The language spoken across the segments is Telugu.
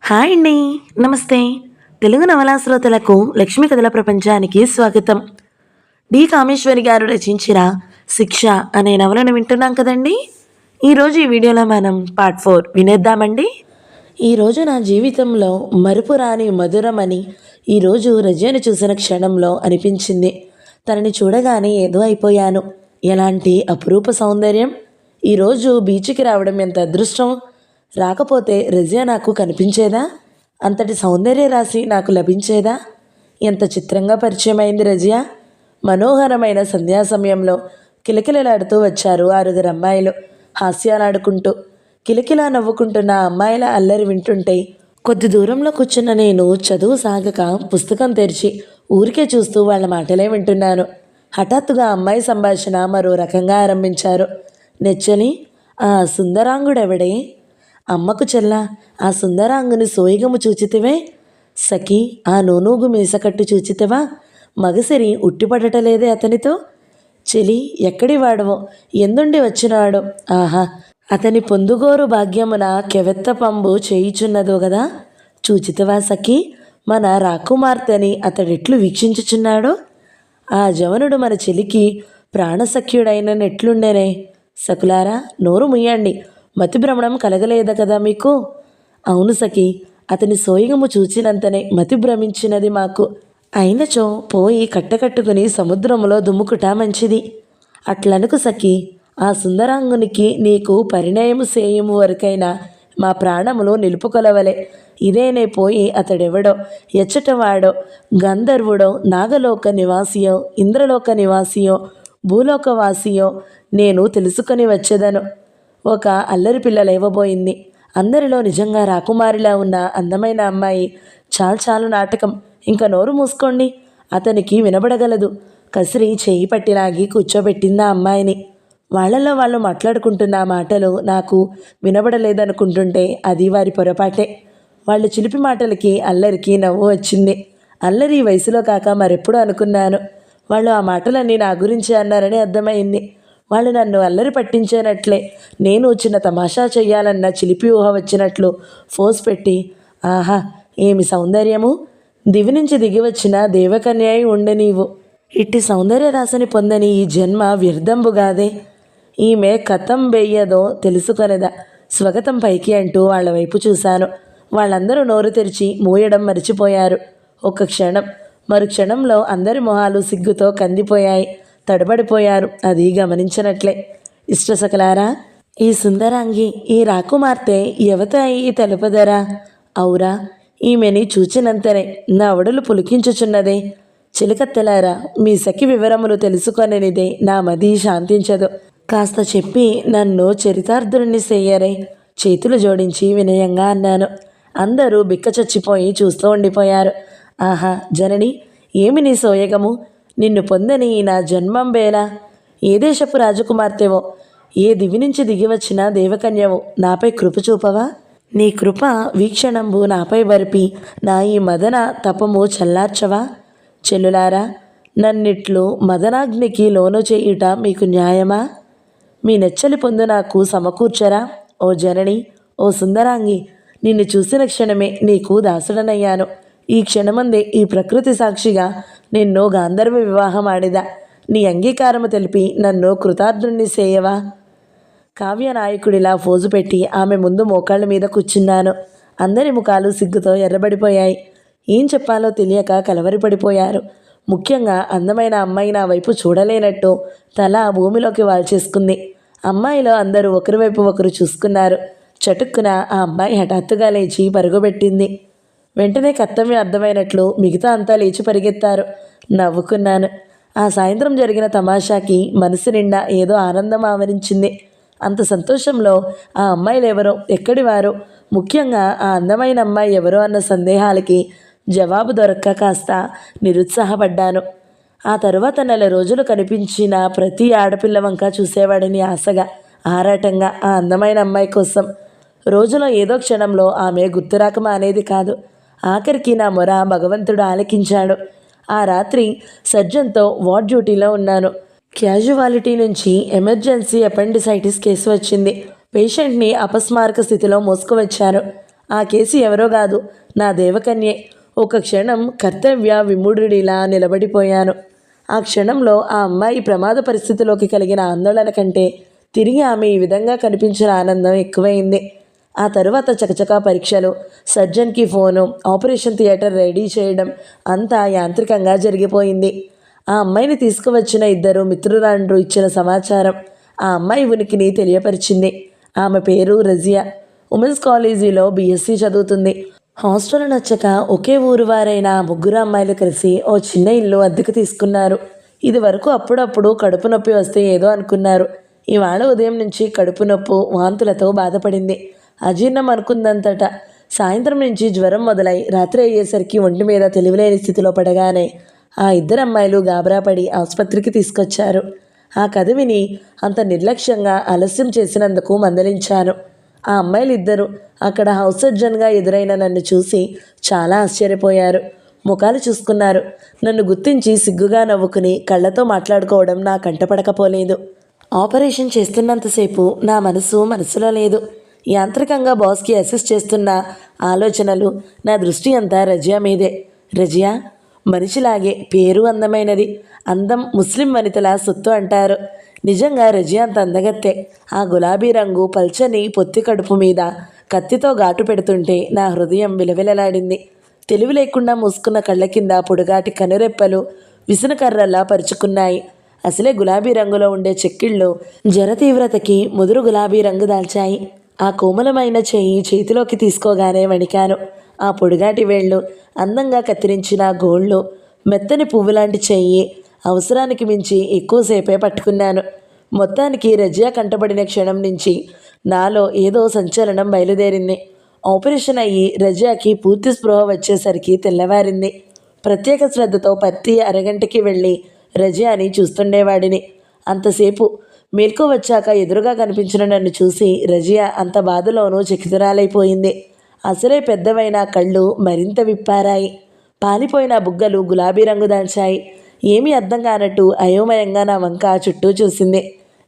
హాయ్ అండి. నమస్తే. తెలుగు నవలా శ్రోతలకు లక్ష్మీ కథల ప్రపంచానికి స్వాగతం. కామేశ్వరి గారు రచించిన 'శిక్ష' అనే నవలను వింటున్నాం కదండి. ఈరోజు ఈ వీడియోలో మనం పార్ట్ 4 వినేద్దామండి. ఈరోజు నా జీవితంలో మరుపురాని మధురమని ఈరోజు రజని చూసిన క్షణంలో అనిపించింది. తనని చూడగానే ఏదో అయిపోయాను. ఎలాంటి అపురూప సౌందర్యం! ఈరోజు బీచ్కి రావడం ఎంత అదృష్టం! రాకపోతే రజియా నాకు కనిపించేదా? అంతటి సౌందర్య రాశి నాకు లభించేదా? ఎంత చిత్రంగా పరిచయమైంది రజియా! మనోహరమైన సంధ్యా సమయంలో కిలకిలలాడుతూ వచ్చారు 6 అమ్మాయిలు. హాస్యాలాడుకుంటూ కిలకిలా నవ్వుకుంటున్న అమ్మాయిల అల్లరి వింటుంటే కొద్ది దూరంలో కూర్చున్న నేను చదువు సాగక పుస్తకం తెరిచి ఊరికే చూస్తూ వాళ్ళ మాటలే వింటున్నాను. హఠాత్తుగా అమ్మాయి సంభాషణ మరో రకంగా ఆరంభించారు. నెచ్చని, ఆ సుందరాంగుడెవడే? అమ్మకు చెల్లా, ఆ సుందరాంగుని సోయిగము చూచితివే? సఖి, ఆ నూనూగు మీసకట్టు చూచితివా? మగసిరి ఉట్టిపడటలేదే అతనితో? చెలి, ఎక్కడి వాడవో, ఎందుండి వచ్చినాడో? ఆహా, అతని పొందుగోరు భాగ్యమున కెవెత్త పంబు చేయుచున్నదో గదా? చూచితివా సఖి, మన రాకుమార్తెని అతడెట్లు వీక్షించుచున్నాడో? ఆ జవనుడు మన చెలికి ప్రాణసఖ్యుడైన నెట్లుండెనే. సకులారా, నోరు ముయ్యండి. మతిభ్రమణం కలగలేదు కదా మీకు? అవును సఖి, అతని సోయగము చూచినంతనే మతి భ్రమించినది మాకు. అయినచో పోయి కట్టకట్టుకుని సముద్రములో దుమ్ముకుట మంచిది. అట్లనుకు సఖి, ఆ సుందరాంగునికి నీకు పరిణయము సేయము వరకైనా మా ప్రాణములు నిలుపుకొలవలే. ఇదేనే పోయి అతడెవడో, ఎచ్చటవాడో, గంధర్వుడో, నాగలోక నివాసియో, ఇంద్రలోక నివాసియో, భూలోకవాసియో నేను తెలుసుకొని వచ్చేదను. ఒక అల్లరి పిల్ల లేవబోయింది. అందరిలో నిజంగా రాకుమారిలా ఉన్న అందమైన అమ్మాయి. చాలు నాటకం, ఇంకా నోరు మూసుకోండి, అతనికి వినబడగలదు. కసిరి చేయి పట్టిలాగి కూర్చోబెట్టింది ఆ అమ్మాయిని. వాళ్ళల్లో వాళ్ళు మాట్లాడుకుంటున్న మాటలు నాకు వినబడలేదనుకుంటుంటే అది వారి పొరపాటే. వాళ్ళు చిలిపి మాటలకి అల్లరికి నవ్వు వచ్చింది. అల్లరి వయసులో కాక మరెప్పుడు అనుకున్నాను. వాళ్ళు ఆ మాటలన్నీ నా గురించి అన్నారని అర్థమైంది. వాళ్ళు నన్ను అల్లరి పట్టించేనట్లే నేను చిన్న తమాషా చెయ్యాలన్న చిలిపి ఊహ వచ్చినట్లు ఫోర్స్ పెట్టి, ఆహా, ఏమి సౌందర్యము! దివి నుంచి దిగి వచ్చిన దేవకన్యాయి ఉండే నీవు. ఇట్టి సౌందర్య రాశిని పొందని ఈ జన్మ వ్యర్థంబుగాదే. ఈమె కథం వెయ్యదో తెలుసుకొనదా. స్వగతం పైకి అంటూ వాళ్ళ వైపు చూశాను. వాళ్ళందరూ నోరు తెరిచి మూయడం మరిచిపోయారు. ఒక్క క్షణం, మరు క్షణంలో అందరి మొహాలు సిగ్గుతో కందిపోయాయి. తడబడిపోయారు. అది గమనించినట్లే. ఇష్టసకలారా, ఈ సుందరాంగి, ఈ రాకుమార్తె యువతాయి తెలుపదరా? అవురా, ఈమెని చూచినంతనే నా ఒడలు పులికించుచున్నదే. చిలకత్తెలారా, మీ సఖి వివరములు తెలుసుకొనిదే నా మది శాంతించదు. కాస్త చెప్పి నన్ను చరితార్థుని చెయ్యరే. చేతులు జోడించి వినయంగా అన్నాను. అందరూ బిక్కచొచ్చిపోయి చూస్తూ ఉండిపోయారు. ఆహా జనని, ఏమి నీ సోయగము! నిన్ను పొందని నా జన్మం బేలా. ఏ దేశపు రాజకుమార్తెవో, ఏ దివి నుంచి దిగివచ్చిన దేవకన్యవో నాపై కృప చూపవా? నీ కృప వీక్షణంబు నాపై బరిపి నా ఈ మదన తపము చల్లార్చవా? చెల్లులారా, నన్నిట్లు మదనాగ్నికి లోను చేయుట మీకు న్యాయమా? మీ నెచ్చలి పొందు నాకు సమకూర్చరా? ఓ జనని, ఓ సుందరాంగి, నిన్ను చూసిన క్షణమే నీకు దాసుడనయ్యాను. ఈ క్షణమందే ఈ ప్రకృతి సాక్షిగా నిన్ను గాంధర్వ వివాహం ఆడిదా. నీ అంగీకారము తెలిపి నన్ను కృతార్థుణ్ణి చేయవా? కావ్యనాయకుడిలా ఫోజు పెట్టి ఆమె ముందు మోకాళ్ళ మీద కూర్చున్నాను. అందరి ముఖాలు సిగ్గుతో ఎర్రబడిపోయాయి. ఏం చెప్పాలో తెలియక కలవరిపడిపోయారు. ముఖ్యంగా అందమైన అమ్మాయి నా వైపు చూడలేనట్టు తల భూమిలోకి వాల్చేసుకుంది. అమ్మాయిలో అందరూ ఒకరివైపు ఒకరు చూసుకున్నారు. చటుక్కున ఆ అమ్మాయి హఠాత్తుగా లేచి పరుగుపెట్టింది. వెంటనే కర్తవ్యం అర్థమైనట్లు మిగతా అంతా లేచి పరిగెత్తారు. నవ్వుకున్నాను. ఆ సాయంత్రం జరిగిన తమాషాకి మనసు నిండా ఏదో ఆనందం ఆవరించింది. అంత సంతోషంలో ఆ అమ్మాయిలు ఎవరో, ఎక్కడివారో, ముఖ్యంగా ఆ అందమైన అమ్మాయి ఎవరో అన్న సందేహాలకి జవాబు దొరక్క కాస్త నిరుత్సాహపడ్డాను. ఆ తరువాత 4 రోజులు కనిపించిన ప్రతి ఆడపిల్ల వంక చూసేవాడిని ఆశగా, ఆరాటంగా ఆ అందమైన అమ్మాయి కోసం. రోజులో ఏదో క్షణంలో ఆమె గుర్తురాకమా అనేది కాదు. ఆఖరికి నా మొర భగవంతుడు ఆలకించాడు. ఆ రాత్రి సర్జన్తో వార్డ్ డ్యూటీలో ఉన్నాను. క్యాజువాలిటీ నుంచి ఎమర్జెన్సీ అపెండిసైటిస్ కేసు వచ్చింది. పేషెంట్ని అపస్మారక స్థితిలో మోసుకువచ్చారు. ఆ కేసు ఎవరో కాదు, నా దేవకన్యే. ఒక క్షణం కర్తవ్య విమూఢుడిలా నిలబడిపోయాను. ఆ క్షణంలో ఆ అమ్మాయి ప్రమాద పరిస్థితిలోకి కలిగిన ఆందోళన కంటే తిరిగి ఆమె ఈ విధంగా కనిపించిన ఆనందం ఎక్కువైంది. ఆ తరువాత చకచకా పరీక్షలు, సర్జన్కి ఫోను, ఆపరేషన్ థియేటర్ రెడీ చేయడం అంతా యాంత్రికంగా జరిగిపోయింది. ఆ అమ్మాయిని తీసుకువచ్చిన ఇద్దరు మిత్రురాండ్రు ఇచ్చిన సమాచారం ఆ అమ్మాయి ఉనికిని తెలియపరిచింది. ఆమె పేరు రజియా. ఉమెన్స్ కాలేజీలో బీఎస్సీ చదువుతుంది. హాస్టల్ నచ్చక ఒకే ఊరు వారైన ముగ్గురు అమ్మాయిలు కలిసి ఓ చిన్న ఇల్లు అద్దెకు తీసుకున్నారు. ఇది వరకు అప్పుడప్పుడు కడుపు నొప్పి వస్తే ఏదో అనుకున్నారు. ఇవాళ ఉదయం నుంచి కడుపు నొప్పు, వాంతులతో బాధపడింది. అజీర్ణం అనుకుందంతట. సాయంత్రం నుంచి జ్వరం మొదలై రాత్రి అయ్యేసరికి ఒంటి మీద తెలివిలేని స్థితిలో పడగానే ఆ ఇద్దరు అమ్మాయిలు గాబరాపడి ఆసుపత్రికి తీసుకొచ్చారు. ఆ కథ విని అంత నిర్లక్ష్యంగా ఆలస్యం చేసినందుకు మందలించాను. ఆ అమ్మాయిలు ఇద్దరు అక్కడ హౌస్ సర్జన్గా ఎదురైన నన్ను చూసి చాలా ఆశ్చర్యపోయారు. ముఖాలు చూసుకున్నారు. నన్ను గుర్తించి సిగ్గుగా నవ్వుకుని కళ్ళతో మాట్లాడుకోవడం నా కంటపడకపోలేదు. ఆపరేషన్ చేస్తున్నంతసేపు నా మనసులో లేదు. యాంత్రికంగా బాస్కి అసిస్ట్ చేస్తున్న ఆలోచనలు, నా దృష్టి అంతా రజియా మీదే. రజియా మనిషిలాగే పేరు అందమైనది. అందం ముస్లిం వనితల సొత్తు అంటారు. నిజంగా రజియా అంత అందగత్తే. ఆ గులాబీ రంగు పల్చని పొత్తి కడుపు మీద కత్తితో ఘాటు పెడుతుంటే నా హృదయం విలవిలలాడింది. తెలివి లేకుండా మూసుకున్న కళ్ళ కింద పొడుగాటి కనురెప్పలు విసునకర్రల్లా పరుచుకున్నాయి. అసలే గులాబీ రంగులో ఉండే చెక్కిళ్ళు జర తీవ్రతకి ముదురు గులాబీ రంగు దాల్చాయి. ఆ కోమలమైన చెయ్యి చేతిలోకి తీసుకోగానే వణికాను. ఆ పొడుగాటి వేళ్ళు, అందంగా కత్తిరించిన గోళ్ళు, మెత్తని పువ్వులాంటి చెయ్యి అవసరానికి మించి ఎక్కువసేపే పట్టుకున్నాను. మొత్తానికి రజియా కంటబడిన క్షణం నుంచి నాలో ఏదో సంచలనం బయలుదేరింది. ఆపరేషన్ అయ్యి రజియాకి పూర్తి స్పృహ వచ్చేసరికి తెల్లవారింది. ప్రత్యేక శ్రద్ధతో ప్రతి అరగంటకి వెళ్ళి రజియాని చూస్తుండేవాడిని. అంతసేపు మేల్కో వచ్చాక ఎదురుగా కనిపించిన నన్ను చూసి రజియా అంత బాధలోనూ చకితురాలైపోయింది. అసలే పెద్దవైన కళ్ళు మరింత విప్పారాయి. పాలిపోయిన బుగ్గలు గులాబీ రంగు దాల్చాయి. ఏమీ అర్థం కానట్టు అయోమయంగా నా వంక చుట్టూ చూసింది.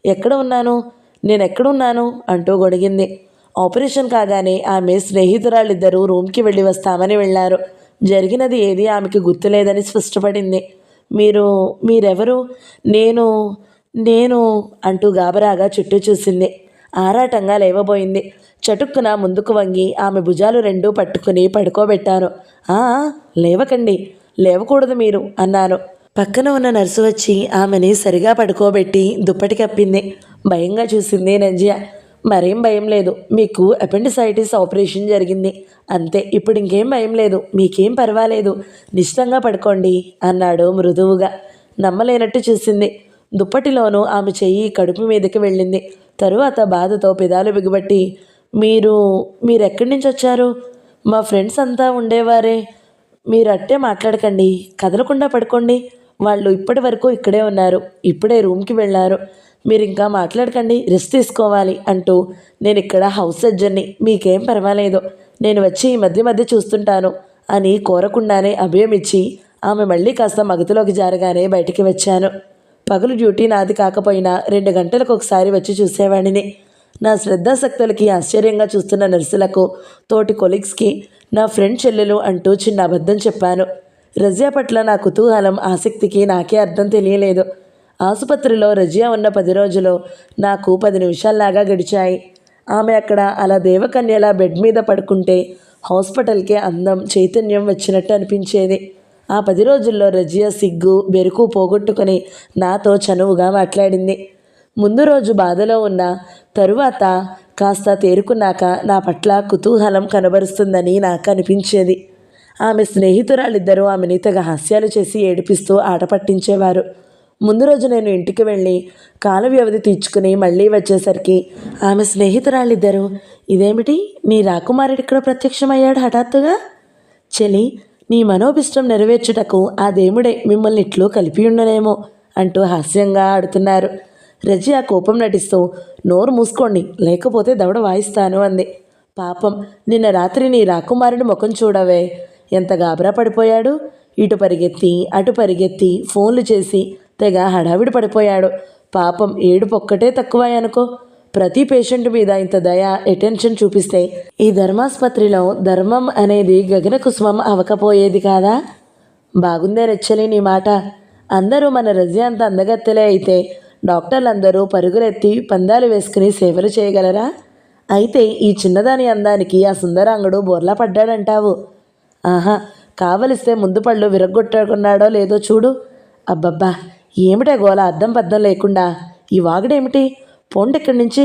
ఎక్కడ ఉన్నాను, నేనెక్కడున్నాను అంటూ గొడిగింది. ఆపరేషన్ కాగానే ఆమె స్నేహితురాళ్ళిద్దరూ రూమ్కి వెళ్ళి వస్తామని వెళ్ళారు. జరిగినది ఏది ఆమెకి గుర్తులేదని స్పష్టపడింది. మీరెవరు? నేను అంటూ గాబరాగా చుట్టూ చూసింది. ఆరాటంగా లేవబోయింది. చటుక్కున ముందుకు వంగి ఆమె భుజాలు రెండూ పట్టుకుని పడుకోబెట్టాను. లేవకండి, లేవకూడదు మీరు అన్నాను. పక్కన ఉన్న నర్సు వచ్చి ఆమెని సరిగా పడుకోబెట్టి దుప్పటి కప్పింది. భయంగా చూసింది రజియా. మరేం భయం లేదు, మీకు అపెండిసైటిస్ ఆపరేషన్ జరిగింది అంతే. ఇప్పుడు ఇంకేం భయం లేదు, మీకేం పర్వాలేదు, నిశ్చితంగా పడుకోండి అన్నాడు మృదువుగా. నమ్మలేనట్టు చూసింది. దుప్పటిలోనూ ఆమె చెయ్యి కడుపు మీదకి వెళ్ళింది. తరువాత బాధతో పెదాలు బిగుబట్టి, మీరెక్కడి నుంచి వచ్చారు? మా ఫ్రెండ్స్ అంతా ఉండేవారే. మీరు అట్టే మాట్లాడకండి, కదలకుండా పడుకోండి. వాళ్ళు ఇప్పటి వరకు ఇక్కడే ఉన్నారు, ఇప్పుడే రూమ్కి వెళ్ళారు. మీరు ఇంకా మాట్లాడకండి, రెస్ట్ తీసుకోవాలి అంటూ, నేను ఇక్కడ హౌస్ సర్జన్ని, మీకేం పర్వాలేదు, నేను వచ్చి ఈ మధ్య చూస్తుంటాను అని కోరకుండానే అభయం ఇచ్చి ఆమె మళ్ళీ కాస్త మగతిలోకి జారగానే బయటికి వచ్చాను. పగలు డ్యూటీ నాది కాకపోయినా 2 గంటలకు ఒకసారి వచ్చి చూసేవాడిని. నా శ్రద్ధాశక్తులకి ఆశ్చర్యంగా చూస్తున్న నర్సులకు, తోటి కొలీగ్స్కి నా ఫ్రెండ్ చెల్లెలు అంటూ చిన్న అబద్ధం చెప్పాను. రజియా పట్ల నా కుతూహలం, ఆసక్తికి నాకే అర్థం తెలియలేదు. ఆసుపత్రిలో రజియా ఉన్న 10 రోజులు నాకు 10 నిమిషాల్లాగా గడిచాయి. ఆమె అక్కడ అలా దేవకన్యలా బెడ్ మీద పడుకుంటే హాస్పిటల్కే అందం, చైతన్యం వచ్చినట్టు అనిపించేది. ఆ 10 రోజుల్లో రజియా సిగ్గు, బెరుకు పోగొట్టుకొని నాతో చనువుగా మాట్లాడింది. ముందు రోజు బాధలో ఉన్న తరువాత కాస్త తేరుకున్నాక నా పట్ల కుతూహలం కనబరుస్తుందని నాకు అనిపించేది. ఆమె స్నేహితురాళ్ళిద్దరూ ఆమెని తెగ హాస్యాలు చేసి ఏడిపిస్తూ ఆట పట్టించేవారు. ముందు రోజు నేను ఇంటికి వెళ్ళి కాల వ్యవధి తీర్చుకుని మళ్ళీ వచ్చేసరికి ఆమె స్నేహితురాళ్ళిద్దరూ, ఇదేమిటి, నీ రాకుమారుడు ఇక్కడ ప్రత్యక్షమయ్యాడు హఠాత్తుగా? చెలి, నీ మనోభిష్టం నెరవేర్చుటకు ఆ దేవుడే మిమ్మల్ని ఇట్లు కలిపి ఉండనేమో అంటూ హాస్యంగా ఆడుతున్నారు. రజియా కోపం నటిస్తూ, నోరు మూసుకోండి, లేకపోతే దవడ వాయిస్తాను అంది. పాపం, నిన్న రాత్రి నీ రాకుమారుడి ముఖం చూడవే, ఎంత గాబరా పడిపోయాడు. ఇటు పరిగెత్తి అటు పరిగెత్తి ఫోన్లు చేసి తెగ హడావిడి పడిపోయాడు. పాపం, ఏడుపు ఒక్కటే తక్కువ అనుకో. ప్రతి పేషెంట్ మీద ఇంత దయ అటెన్షన్ చూపిస్తే ఈ ధర్మాసుపత్రిలో ధర్మం అనేది గగన కుసుమం అవకపోయేది కాదా? బాగుందే రెచ్చలి నీ మాట. అందరూ మన రజియా అంత అందగత్తెలే అయితే డాక్టర్లందరూ పరుగులెత్తి పందాలు వేసుకుని సేవలు చేయగలరా? అయితే ఈ చిన్నదాని అందానికి ఆ సుందరాంగుడు బోర్లా పడ్డాడంటావు. ఆహా, కావలిస్తే ముందు పళ్ళు విరగ్గొట్టుకున్నాడో లేదో చూడు. అబ్బబ్బా, ఏమిటే గోల అద్దం పద్దం లేకుండా? ఈ వాగుడేమిటి? పోండెక్కడి నుంచి?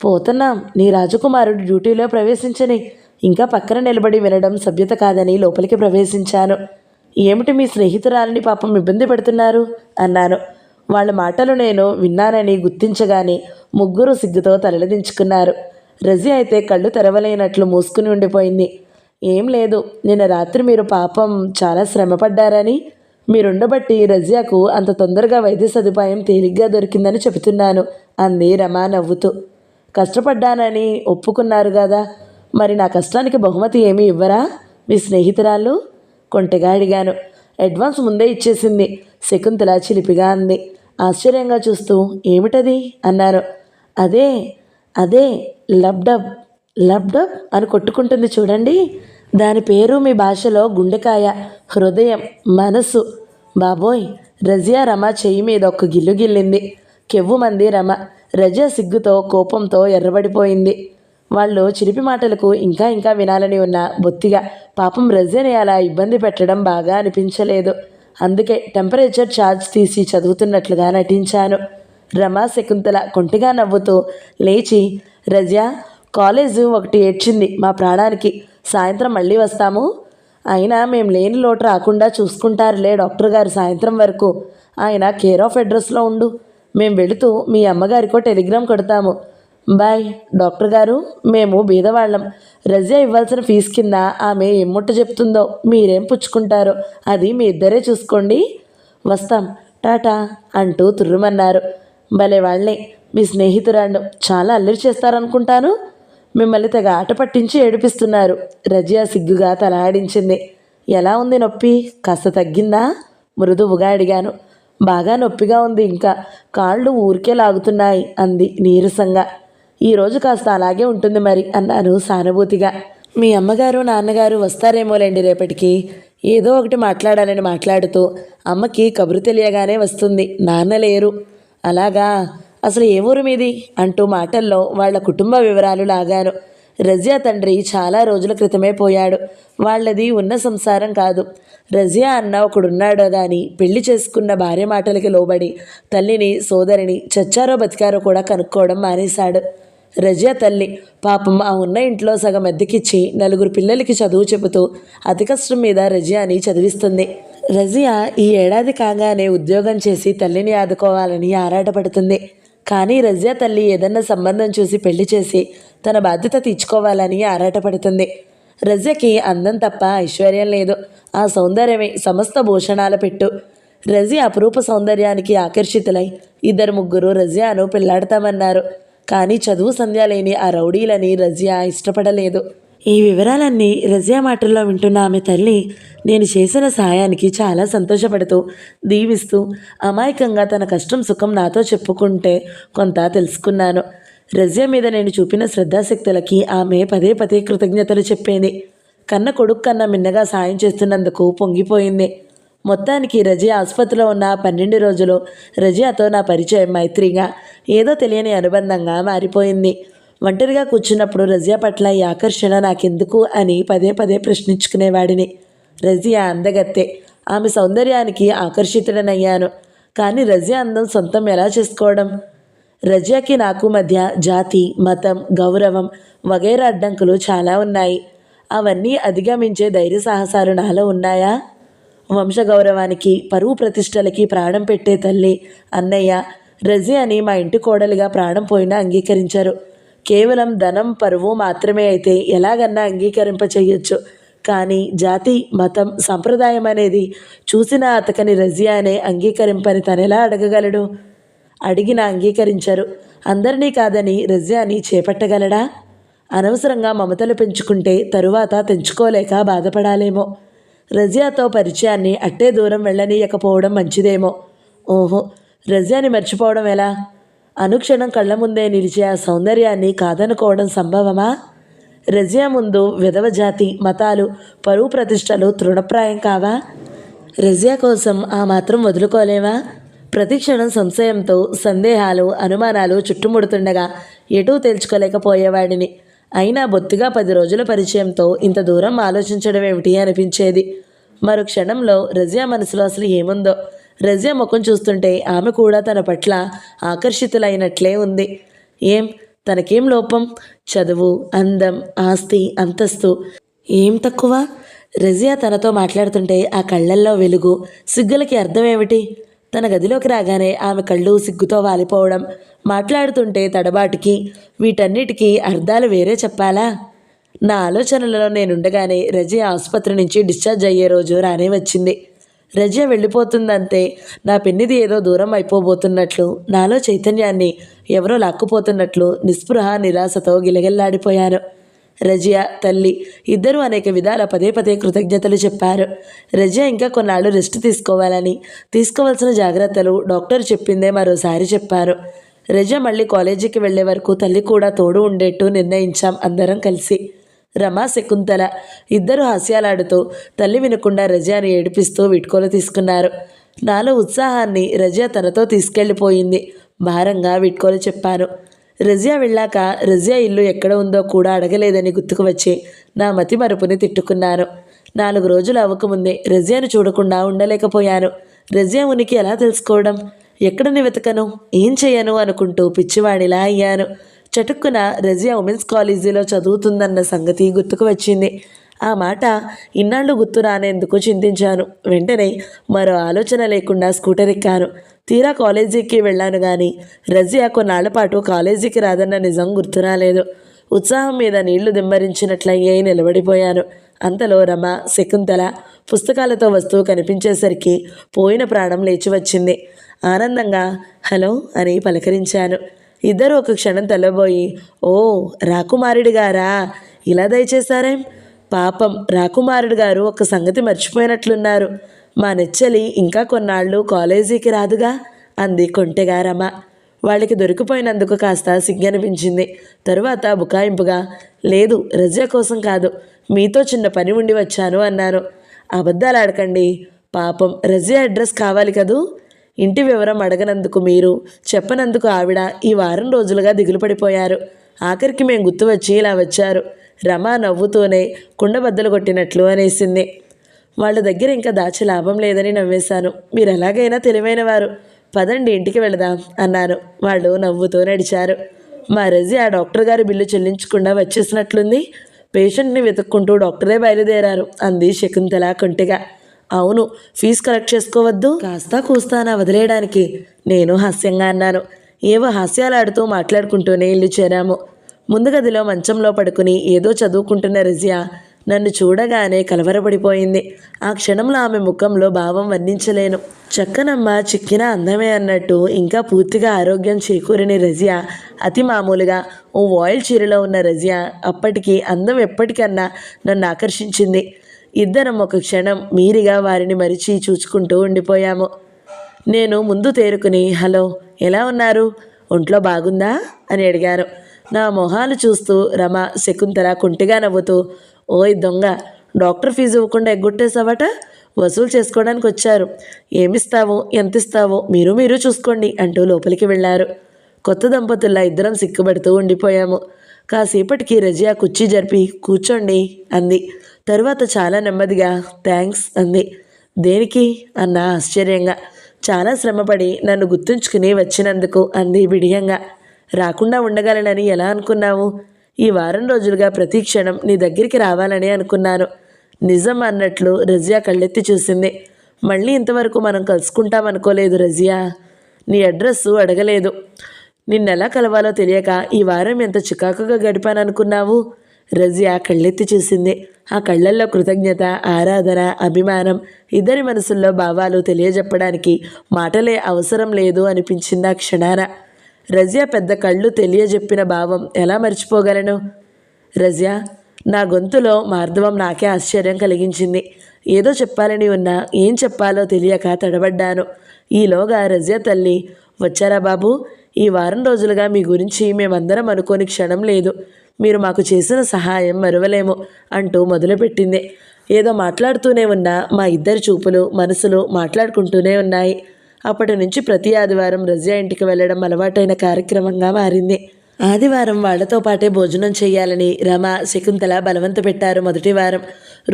పోతున్నాం, నీ రాజకుమారుడు డ్యూటీలో ప్రవేశించని. ఇంకా పక్కన నిలబడి వినడం సభ్యత కాదని లోపలికి ప్రవేశించాను. ఏమిటి మీ స్నేహితురాలని పాపం ఇబ్బంది పెడుతున్నారు అన్నాను. వాళ్ళ మాటలు నేను విన్నానని గుర్తించగానే ముగ్గురు సిగ్గుతో తలదించుకున్నారు. రజీ అయితే కళ్ళు తెరవలేనట్లు మూసుకుని ఉండిపోయింది. ఏం లేదు, నిన్న రాత్రి మీరు పాపం చాలా శ్రమపడ్డారని, మీరుండబట్టి రజియాకు అంత తొందరగా వైద్య సదుపాయం తేలిగ్గా దొరికిందని చెబుతున్నాను అంది రమా నవ్వుతూ. కష్టపడ్డానని ఒప్పుకున్నారు కదా, మరి నా కష్టానికి బహుమతి ఏమీ ఇవ్వరా మీ స్నేహితురాలు? కొంటెగా అడిగాను. అడ్వాన్స్ ముందే ఇచ్చేసింది, శకుంతల చిలిపిగా అంది. ఆశ్చర్యంగా చూస్తూ ఏమిటది అన్నాను. అదే అదే లబ్డబ్ లబ్డబ్ అని కొట్టుకుంటుంది చూడండి, దాని పేరు మీ భాషలో గుండెకాయ, హృదయం, మనసు. బాబోయ్, రజియా రమ చెయ్యి మీద ఒక్క గిల్లు గిల్లింది. కెవ్వుమంది రమ. రజియా సిగ్గుతో కోపంతో ఎర్రబడిపోయింది. వాళ్ళు చిలిపి మాటలకు ఇంకా ఇంకా వినాలని ఉన్న బొత్తిగా పాపం రజియాని అలా ఇబ్బంది పెట్టడం బాగా అనిపించలేదు. అందుకే టెంపరేచర్ ఛార్జ్ తీసి చదువుతున్నట్లుగా నటించాను. రమా శకుంతల కొంటిగా నవ్వుతూ లేచి, రజియా, కాలేజు ఒకటి ఏడ్చింది మా ప్రాణానికి, సాయంత్రం మళ్ళీ వస్తాము. అయినా మేము లేని లోటు రాకుండా చూసుకుంటారులే డాక్టర్ గారు సాయంత్రం వరకు. ఆయన కేర్ ఆఫ్ అడ్రస్లో ఉండు, మేము వెళుతూ మీ అమ్మగారికో టెలిగ్రామ్ కొడతాము. బాయ్ డాక్టర్ గారు, మేము బీదవాళ్ళం. రజియా ఇవ్వాల్సిన ఫీజు కింద ఆమె ఏం ముట్ట చెప్తుందో మీరేం పుచ్చుకుంటారో అది మీ ఇద్దరే చూసుకోండి. వస్తాం, టాటా అంటూ తుర్రుమన్నారు. భలే వాళ్ళే మీ స్నేహితురాళ్ళు, చాలా అల్లరి చేస్తారనుకుంటాను. మిమ్మల్ని తెగ ఆట పట్టించి ఏడిపిస్తున్నారు. రజియా సిగ్గుగా తల ఆడించింది. ఎలా ఉంది నొప్పి? కాస్త తగ్గిందా? మృదువుగా అడిగాను. బాగా నొప్పిగా ఉంది, ఇంకా కాళ్ళు ఊరికే లాగుతున్నాయి అంది నీరసంగా. ఈరోజు కాస్త అలాగే ఉంటుంది మరి అన్నాను సానుభూతిగా. మీ అమ్మగారు నాన్నగారు వస్తారేమోలేండి రేపటికి. ఏదో ఒకటి మాట్లాడాలని మాట్లాడుతూ అమ్మకి కబురు తెలియగానే వస్తుంది, నాన్న లేరు. అలాగా, అసలు ఏ ఊరు మీది అంటూ మాటల్లో వాళ్ళ కుటుంబ వివరాలు లాగాను. రజియా తండ్రి చాలా రోజుల క్రితమే పోయాడు. వాళ్ళది ఉన్న సంసారం కాదు. రజియా అన్న ఒకడున్నాడో గాని పెళ్లి చేసుకున్న భార్య మాటలకి లోబడి తల్లిని సోదరిని చచ్చారో బతికారో కూడా కనుక్కోవడం మానేశాడు. రజియా తల్లి పాపం ఆ ఉన్న ఇంట్లో సగం అద్దెకిచ్చి 4 పిల్లలకి చదువు చెబుతూ అతి కష్టం మీద రజియాని చదివిస్తుంది. రజియా ఈ ఏడాది కాగానే ఉద్యోగం చేసి తల్లిని ఆదుకోవాలని ఆరాటపడుతుంది. కానీ రజియా తల్లి ఏదన్నా సంబంధం చూసి పెళ్లి చేసి తన బాధ్యత తీర్చుకోవాలని ఆరాటపడుతుంది. రజియాకి అందం తప్ప ఐశ్వర్యం లేదు. ఆ సౌందర్యమే సమస్త భూషణాల పెట్టు. రజియా అపురూప సౌందర్యానికి ఆకర్షితులై 2-3 రజియాను పెళ్లాడతామన్నారు. కానీ చదువు సంధ్య లేని ఆ రౌడీలని రజియా ఇష్టపడలేదు. ఈ వివరాలన్నీ రజియా మాటల్లో వింటున్న ఆమె తల్లి నేను చేసిన సాయానికి చాలా సంతోషపడుతూ దీవిస్తూ అమాయకంగా తన కష్టం సుఖం నాతో చెప్పుకుంటే కొంత తెలుసుకున్నాను. రజియా మీద నేను చూపిన శ్రద్ధాశక్తులకి ఆమె పదే పదే కృతజ్ఞతలు చెప్పేది. కన్న కొడుకు కన్నా మిన్నగా సాయం చేస్తున్నందుకు పొంగిపోయింది. మొత్తానికి రజియా ఆసుపత్రిలో ఉన్న 12 రోజులు రజియాతో నా పరిచయం మైత్రిగా, ఏదో తెలియని అనుబంధంగా మారిపోయింది. ఒంటరిగా కూర్చున్నప్పుడు రజియా పట్ల ఈ ఆకర్షణ నాకెందుకు అని పదే పదే ప్రశ్నించుకునేవాడిని. రజియా అందగత్తే, ఆమె సౌందర్యానికి ఆకర్షితుడనయ్యాను. కానీ రజియా అందం సొంతం ఎలా చేసుకోవడం? రజియాకి నాకు మధ్య జాతి, మతం, గౌరవం వగైరా అడ్డంకులు చాలా ఉన్నాయి. అవన్నీ అధిగమించే ధైర్య సాహసాలు నాలో ఉన్నాయా? వంశగౌరవానికి, పరువు ప్రతిష్టలకి ప్రాణం పెట్టే తల్లి, అన్నయ్య రజియాని మా ఇంటి కోడలిగా ప్రాణం పోయినా అంగీకరించారు. కేవలం ధనం, పరువు మాత్రమే అయితే ఎలాగన్నా అంగీకరింప చెయ్యొచ్చు. కానీ జాతి, మతం, సంప్రదాయం అనేది చూసిన అతకని రజియానే అంగీకరింపని తనెలా అడగగలడు? అడిగినా అంగీకరించరు. అందరినీ కాదని రజియాని చేపట్టగలడా? అనవసరంగా మమతలు పెంచుకుంటే తరువాత తెంచుకోలేక బాధపడాలేమో. రజియాతో పరిచయాన్ని అట్టే దూరం వెళ్ళనీయకపోవడం మంచిదేమో. ఓహో, రజియాని మర్చిపోవడం ఎలా? అనుక్షణం కళ్ళ ముందే నిలిచే ఆ సౌందర్యాన్ని కాదనుకోవడం సంభవమా? రజియా ముందు విధవ జాతి, మతాలు, పరువు ప్రతిష్టలు తృణప్రాయం కావా? రజియా కోసం ఆ మాత్రం వదులుకోలేవా? ప్రతిక్షణం సంశయంతో, సందేహాలు, అనుమానాలు చుట్టుముడుతుండగా ఎటూ తేల్చుకోలేకపోయేవాడిని. అయినా బొత్తిగా 10 రోజుల పరిచయంతో ఇంత దూరం ఆలోచించడం ఏమిటి అనిపించేది. మరో క్షణంలో రజియా మనసులో అసలు ఏముందో, రజియా ముఖం చూస్తుంటే ఆమె కూడా తన పట్ల ఆకర్షితులైనట్లే ఉంది. ఏం తనకేం లోపం? చదువు, అందం, ఆస్తి, అంతస్తు ఏం తక్కువ? రజియా తనతో మాట్లాడుతుంటే ఆ కళ్ళల్లో వెలుగు, సిగ్గులకి అర్థం ఏమిటి? తన గదిలోకి రాగానే ఆమె కళ్ళు సిగ్గుతో వాలిపోవడం, మాట్లాడుతుంటే తడబాటుకి, వీటన్నిటికీ అర్థాలు వేరే చెప్పాలా? నా ఆలోచనలలో నేనుండగానే రజియా ఆసుపత్రి నుంచి డిశ్చార్జ్ అయ్యే రోజు రానే వచ్చింది. రజియా వెళ్ళిపోతుందంతే నా పెన్నిది ఏదో దూరం అయిపోబోతున్నట్లు, నాలో చైతన్యాన్ని ఎవరో లాక్కుపోతున్నట్లు నిస్పృహ, నిరాశతో గిలగిల్లాడిపోయాను. రజియా, తల్లి ఇద్దరూ అనేక విధాల పదే పదే కృతజ్ఞతలు చెప్పారు. రజియా ఇంకా కొన్నాళ్ళు రెస్ట్ తీసుకోవాలని, తీసుకోవాల్సిన జాగ్రత్తలు డాక్టర్ చెప్పిందే మరోసారి చెప్పారు. రజియా మళ్ళీ కాలేజీకి వెళ్లే వరకు తల్లి కూడా తోడు ఉండేట్టు నిర్ణయించాం అందరం కలిసి. రమా, శకుంతల ఇద్దరు హాస్యాలాడుతూ తల్లి వినకుండా రజియాని ఏడిపిస్తూ వీడ్కోలు తీసుకున్నారు. నాలో ఉత్సాహాన్ని రజియా తనతో తీసుకెళ్ళిపోయింది. భారంగా వీడ్కోలు చెప్పాను. రజియా వెళ్ళాక రజియా ఇల్లు ఎక్కడ ఉందో కూడా అడగలేదని గుర్తుకు వచ్చి నా మతి మరుపుని తిట్టుకున్నాను. 4 రోజులు అవ్వకముందే రజియాను చూడకుండా ఉండలేకపోయాను. రజియా ఉనికి ఎలా తెలుసుకోవడం? ఎక్కడని వెతకను? ఏం చేయను అనుకుంటూ పిచ్చివాడిలా అయ్యాను. చటుక్కున రజియా ఉమెన్స్ కాలేజీలో చదువుతుందన్న సంగతి గుర్తుకు వచ్చింది. ఆ మాట ఇన్నాళ్ళు గుర్తు రానేందుకు చింతించాను. వెంటనే మరో ఆలోచన లేకుండా స్కూటర్ ఎక్కాను. తీరా కాలేజీకి వెళ్ళాను కానీ రజియా కొన్నాళ్ల పాటు కాలేజీకి రాదన్న నిజం గుర్తు రాలేదు. ఉత్సాహం మీద నీళ్లు దిమ్మరించినట్లయ్యాయి నిలబడిపోయాను. అంతలో రమ, శకుంతల పుస్తకాలతో వస్తూ కనిపించేసరికి పోయిన ప్రాణం లేచి వచ్చింది. ఆనందంగా హలో అని పలకరించాను. ఇద్దరు ఒక క్షణం తెల్లబోయి, ఓ రాకుమారుడి గారా, ఇలా దయచేశారేం? పాపం రాకుమారుడు గారు ఒక సంగతి మర్చిపోయినట్లున్నారు. మా నెచ్చలి ఇంకా కొన్నాళ్ళు కాలేజీకి రాదుగా అంది కొంటెగా రమ. వాళ్ళకి దొరికిపోయినందుకు కాస్త సిగ్గనిపించింది. తరువాత బుకాయింపుగా, లేదు రజియా కోసం కాదు, మీతో చిన్న పని ఉండి వచ్చాను అన్నాను. అబద్ధాలు ఆడకండి, పాపం రజియా అడ్రస్ కావాలి కదూ. ఇంటి వివరం అడగనందుకు మీరు, చెప్పనందుకు ఆవిడ ఈ వారం రోజులుగా దిగులు పడిపోయారు. ఆఖరికి మేము గుర్తు వచ్చి ఇలా వచ్చారు. రమ నవ్వుతూనే కుండబద్దలు కొట్టినట్లు అనేసింది. వాళ్ళ దగ్గర ఇంకా దాచి లాభం లేదని నవ్వేశాను. మీరు ఎలాగైనా తెలివైన వారు, పదండి ఇంటికి వెళదాం అన్నాను. వాళ్ళు నవ్వుతూ నడిచారు. మా రజియా డాక్టర్ గారి బిల్లు చెల్లించకుండా వచ్చేసినట్లుంది. పేషెంట్ని వెతుక్కుంటూ డాక్టరే బయలుదేరారు అంది శకుంతల కొంటిగా. అవును, ఫీజు కలెక్ట్ చేసుకోవద్దు, కాస్తా కూస్తానా వదిలేయడానికి నేను హాస్యంగా అన్నాను. ఏవో హాస్యాలాడుతూ మాట్లాడుకుంటూనే ఇల్లు చేరాము. ముందు గదిలో మంచంలో పడుకుని ఏదో చదువుకుంటున్న రజియా నన్ను చూడగానే కలవరపడిపోయింది. ఆ క్షణంలో ఆమె ముఖంలో భావం వర్ణించలేను. చక్కనమ్మ చిక్కిన అందమే అన్నట్టు ఇంకా పూర్తిగా ఆరోగ్యం చేకూరని రజియా, అతి మామూలుగా ఓ వాయిల్ చీరలో ఉన్న రజియా అప్పటికి అందం ఎప్పటికన్నా నన్ను ఆకర్షించింది. ఇద్దరం ఒక క్షణం మీరిగా వారిని మరిచి చూచుకుంటూ ఉండిపోయాము. నేను ముందు తేరుకుని హలో ఎలా ఉన్నారు, ఒంట్లో బాగుందా అని అడిగాను. నా మొహాలు చూస్తూ రమ, శకుంతల కుంటిగా నవ్వుతూ, ఓయ్ దొంగ, డాక్టర్ ఫీజు ఇవ్వకుండా ఎగ్గొట్టేసావట, వసూలు చేసుకోవడానికి వచ్చారు, ఏమిస్తావో ఎంత ఇస్తావో మీరు చూసుకోండి అంటూ లోపలికి వెళ్ళారు. కొత్త దంపతుల్లా ఇద్దరం సిగ్గుపడుతూ ఉండిపోయాము. కాసేపటికి రజియా కుర్చీ జరిపి కూర్చోండి అంది. తరువాత చాలా నెమ్మదిగా థ్యాంక్స్ అంది. దేనికి అన్న ఆశ్చర్యంగా. చాలా శ్రమపడి నన్ను గుర్తుంచుకుని వచ్చినందుకు అంది బిడియంగా. రాకుండా ఉండగలనని ఎలా అనుకున్నావు? ఈ వారం రోజులుగా ప్రతి క్షణం నీ దగ్గరికి రావాలని అనుకున్నాను. నిజం అన్నట్లు రజియా కళ్ళెత్తి చూసింది. మళ్ళీ ఇంతవరకు మనం కలుసుకుంటామనుకోలేదు రజియా. నీ అడ్రస్సు అడగలేదు. నిన్నెలా కలవాలో తెలియక ఈ వారం ఎంత చికాకుగా గడిపాననుకున్నావు? రజియా కళ్ళెత్తి చూసింది. ఆ కళ్ళల్లో కృతజ్ఞత, ఆరాధన, అభిమానం, ఇద్దరి మనసుల్లో భావాలు తెలియజెప్పడానికి మాటలే అవసరం లేదు అనిపించింది ఆ క్షణాన. రజియా పెద్ద కళ్ళు తెలియజెప్పిన భావం ఎలా మర్చిపోగలను? రజియా, నా గొంతులో మార్ధవం నాకే ఆశ్చర్యం కలిగించింది. ఏదో చెప్పాలని ఉన్నా ఏం చెప్పాలో తెలియక తడబడ్డాను. ఈలోగా రజియా తల్లి, వచ్చారా బాబు, ఈ వారం రోజులుగా మీ గురించి మేమందరం అనుకోని క్షణం లేదు. మీరు మాకు చేసిన సహాయం మరువలేము అంటూ మొదలుపెట్టింది. ఏదో మాట్లాడుతూనే ఉన్న మా ఇద్దరి చూపులు మనసులు మాట్లాడుకుంటూనే ఉన్నాయి. అప్పటి నుంచి ప్రతి ఆదివారం రజియా ఇంటికి వెళ్ళడం అలవాటైన కార్యక్రమంగా మారింది. ఆదివారం వాళ్లతో పాటే భోజనం చేయాలని రమ శకుంతల బలవంత పెట్టారు. మొదటి వారం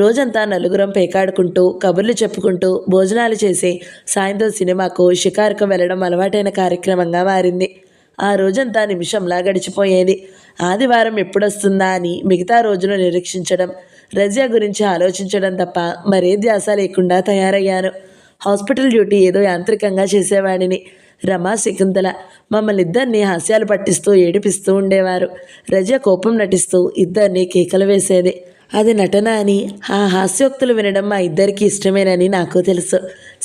రోజంతా నలుగురం పేకాడుకుంటూ కబుర్లు చెప్పుకుంటూ భోజనాలు చేసి సాయంత్రం సినిమాకు షికారుకు వెళ్ళడం అలవాటైన కార్యక్రమంగా మారింది. ఆ రోజంతా నిమిషంలా గడిచిపోయేది. ఆదివారం ఎప్పుడొస్తుందా అని మిగతా రోజులు నిరీక్షించడం, రజియా గురించి ఆలోచించడం తప్ప మరే ధ్యాస లేకుండా తయారయ్యాను. హాస్పిటల్ డ్యూటీ ఏదో యాంత్రికంగా చేసేవాడిని. రమ శకుంతల మమ్మల్ని ఇద్దరిని హాస్యాలు పట్టిస్తూ ఏడిపిస్తూ ఉండేవారు. రజియా కోపం నటిస్తూ ఇద్దరిని కేకలు వేసేది. అది నటన అని, ఆ హాస్యోక్తులు వినడం మా ఇద్దరికి ఇష్టమేనని నాకు తెలుసు.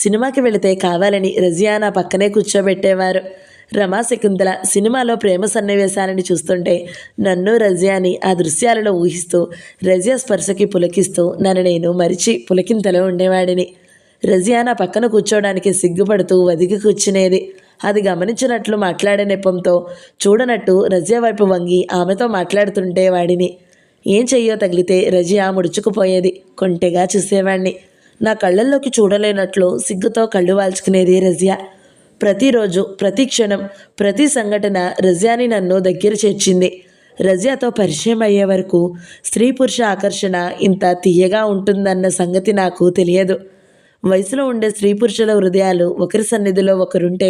సినిమాకి వెళితే కావాలని రజియా నా పక్కనే కూర్చోబెట్టేవారు. రమా శకుంతల సినిమాలో ప్రేమ సన్నివేశాలని చూస్తుంటే నన్ను రజియాని ఆ దృశ్యాలలో ఊహిస్తూ రజియా స్పర్శకి పులకిస్తూ నన్ను నేను మరిచి పులకింతలో ఉండేవాడిని. రజియా నా పక్కన కూర్చోవడానికి సిగ్గుపడుతూ వదిగి కూర్చునేది. అది గమనించినట్లు మాట్లాడే నెపంతో చూడనట్టు రజియా వైపు వంగి ఆమెతో మాట్లాడుతుంటే వాడిని. ఏం చెయ్యో తగిలితే రజియా ముడుచుకుపోయేది. కొంటెగా చూసేవాణ్ణి. నా కళ్ళల్లోకి చూడలేనట్లు సిగ్గుతో కళ్ళు వాల్చుకునేది రజియా. ప్రతిరోజు ప్రతి క్షణం ప్రతి సంఘటన రజియాని నన్ను దగ్గర చేర్చింది. రజియాతో పరిచయం అయ్యే వరకు స్త్రీ పురుష ఆకర్షణ ఇంత తీయగా ఉంటుందన్న సంగతి నాకు తెలియదు. వయసులో ఉండే స్త్రీ పురుషుల హృదయాలు ఒకరి సన్నిధిలో ఒకరుంటే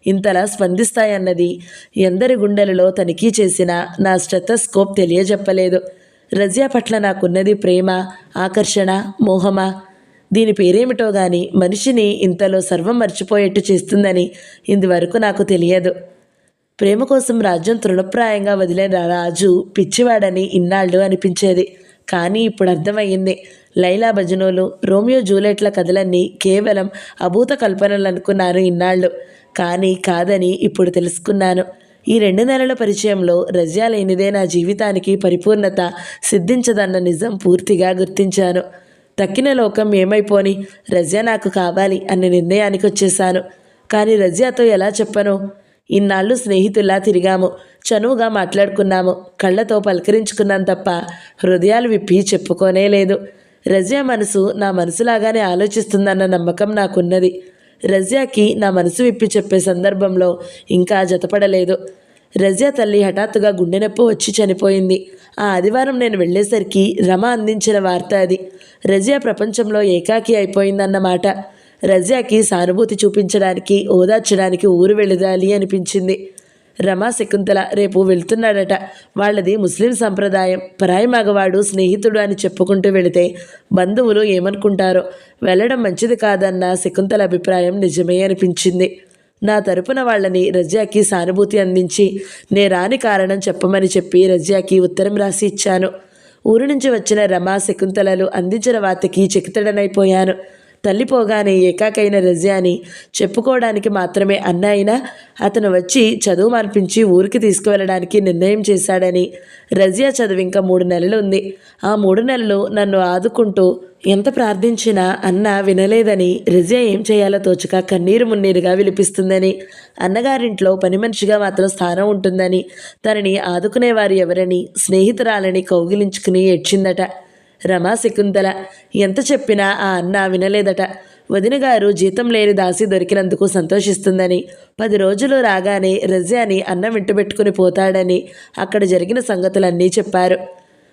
ఇంతలా స్పందిస్తాయన్నది ఎందరి గుండెలలో తనిఖీ చేసిన నా స్టెథోస్కోప్ తెలియజెప్పలేదు. రజియా పట్ల నాకున్నది ప్రేమ, ఆకర్షణ, మోహమా? దీని పేరేమిటో గాని మనిషిని ఇంతలో సర్వం మర్చిపోయేట్టు చేస్తుందని ఇందువరకు నాకు తెలియదు. ప్రేమ కోసం రాజ్యం తృణప్రాయంగా వదిలిన రాజు పిచ్చివాడని ఇన్నాళ్ళు అనిపించేది. కానీ ఇప్పుడు అర్థమయ్యింది. లైలా భజనోలు, రోమియో జూలియట్ల కథలన్నీ కేవలం అభూత కల్పనలు అనుకున్నాను ఇన్నాళ్ళు. కానీ కాదని ఇప్పుడు తెలుసుకున్నాను. ఈ 2 నెలల పరిచయంలో రజియా లేనిదే నా జీవితానికి పరిపూర్ణత సిద్ధించదన్న నిజం పూర్తిగా గుర్తించాను. తక్కిన లోకం ఏమైపోని, రజియా నాకు కావాలి అనే నిర్ణయానికి వచ్చేశాను. కానీ రజియాతో ఎలా చెప్పను? ఇన్నాళ్ళు స్నేహితుల్లా తిరిగాము, చనువుగా మాట్లాడుకున్నాము, కళ్ళతో పలకరించుకున్నాం తప్ప హృదయాలు విప్పి చెప్పుకోనే లేదు. రజియా మనసు నా మనసులాగానే ఆలోచిస్తుందన్న నమ్మకం నాకున్నది. రజియాకి నా మనసు విప్పి చెప్పే సందర్భంలో ఇంకా జతపడలేదు. రజియా తల్లి హఠాత్తుగా గుండె నొప్పి వచ్చి చనిపోయింది. ఆ ఆదివారం నేను వెళ్ళేసరికి రమ అందించిన వార్త అది. రజియా ప్రపంచంలో ఏకాకి అయిపోయిందన్నమాట. రజియాకి సానుభూతి చూపించడానికి, ఓదార్చడానికి ఊరు వెళ్ళాలి అనిపించింది. రమా శకుంతల రేపు వెళ్తున్నాడట. వాళ్ళది ముస్లిం సంప్రదాయం. పరాయి మగవాడు స్నేహితుడు అని చెప్పుకుంటూ వెళితే బంధువులు ఏమనుకుంటారో. వెళ్ళడం మంచిది కాదన్న శకుంతల అభిప్రాయం నిజమే అనిపించింది. నా తరపున వాళ్ళని రజియాకి సానుభూతి అందించి నే రాని కారణం చెప్పమని చెప్పి రజియాకి ఉత్తరం రాసి ఇచ్చాను. ఊరు నుంచి వచ్చిన రమా శకుంతలలు అందించిన వార్తకి చకితడనైపోయాను. తల్లిపోగానే ఏకాకైన రజియాని చెప్పుకోవడానికి మాత్రమే అన్నాయినా అతను వచ్చి చదువు మాన్పించి ఊరికి తీసుకువెళ్ళడానికి నిర్ణయం చేశాడని. రజియా చదువు ఇంకా 3 నెలలు ఉంది. ఆ 3 నెలలు నన్ను ఆదుకుంటూ ఎంత ప్రార్థించినా అన్న వినలేదని, రజియా ఏం చేయాలో తోచక కన్నీరు మున్నీరుగా విలిపిస్తుందని, అన్నగారింట్లో పని మనిషిగా మాత్రం స్థానం ఉంటుందని, తనని ఆదుకునేవారు ఎవరని స్నేహితురాలని కౌగిలించుకుని ఏడ్చిందట. రమా శకుంతల ఎంత చెప్పినా ఆ అన్న వినలేదట. వదినగారు జీతం లేని దాసి దొరికినందుకు సంతోషిస్తుందని, 10 రోజులు రాగానే రజియాని అన్నం వెంటబెట్టుకుని పోతాడని, అక్కడ జరిగిన సంగతులన్నీ చెప్పారు.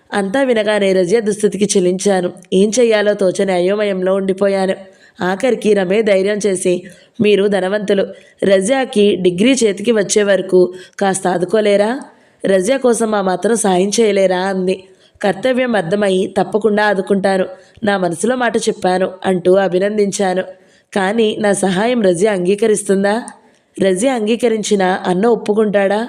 అంతా వినగానే రజియా దుస్థితికి చెల్లించాను. ఏం చెయ్యాలో తోచని అయోమయంలో ఉండిపోయాను. ఆఖరికి రమే ధైర్యం చేసి, మీరు ధనవంతులు, రజియాకి డిగ్రీ చేతికి వచ్చే వరకు కాస్త ఆదుకోలేరా? రజియా కోసం ఆ మాత్రం సాయం చేయలేరా అంది. కర్తవ్యం అర్థమై తప్పకుండా ఆదుకుంటాను, నా మనసులో మాట చెప్పాను అంటూ అభినందించాను. కానీ నా సహాయం రజియా అంగీకరిస్తుందా? రజియా అంగీకరించినా అన్న ఒప్పుకుంటాడా?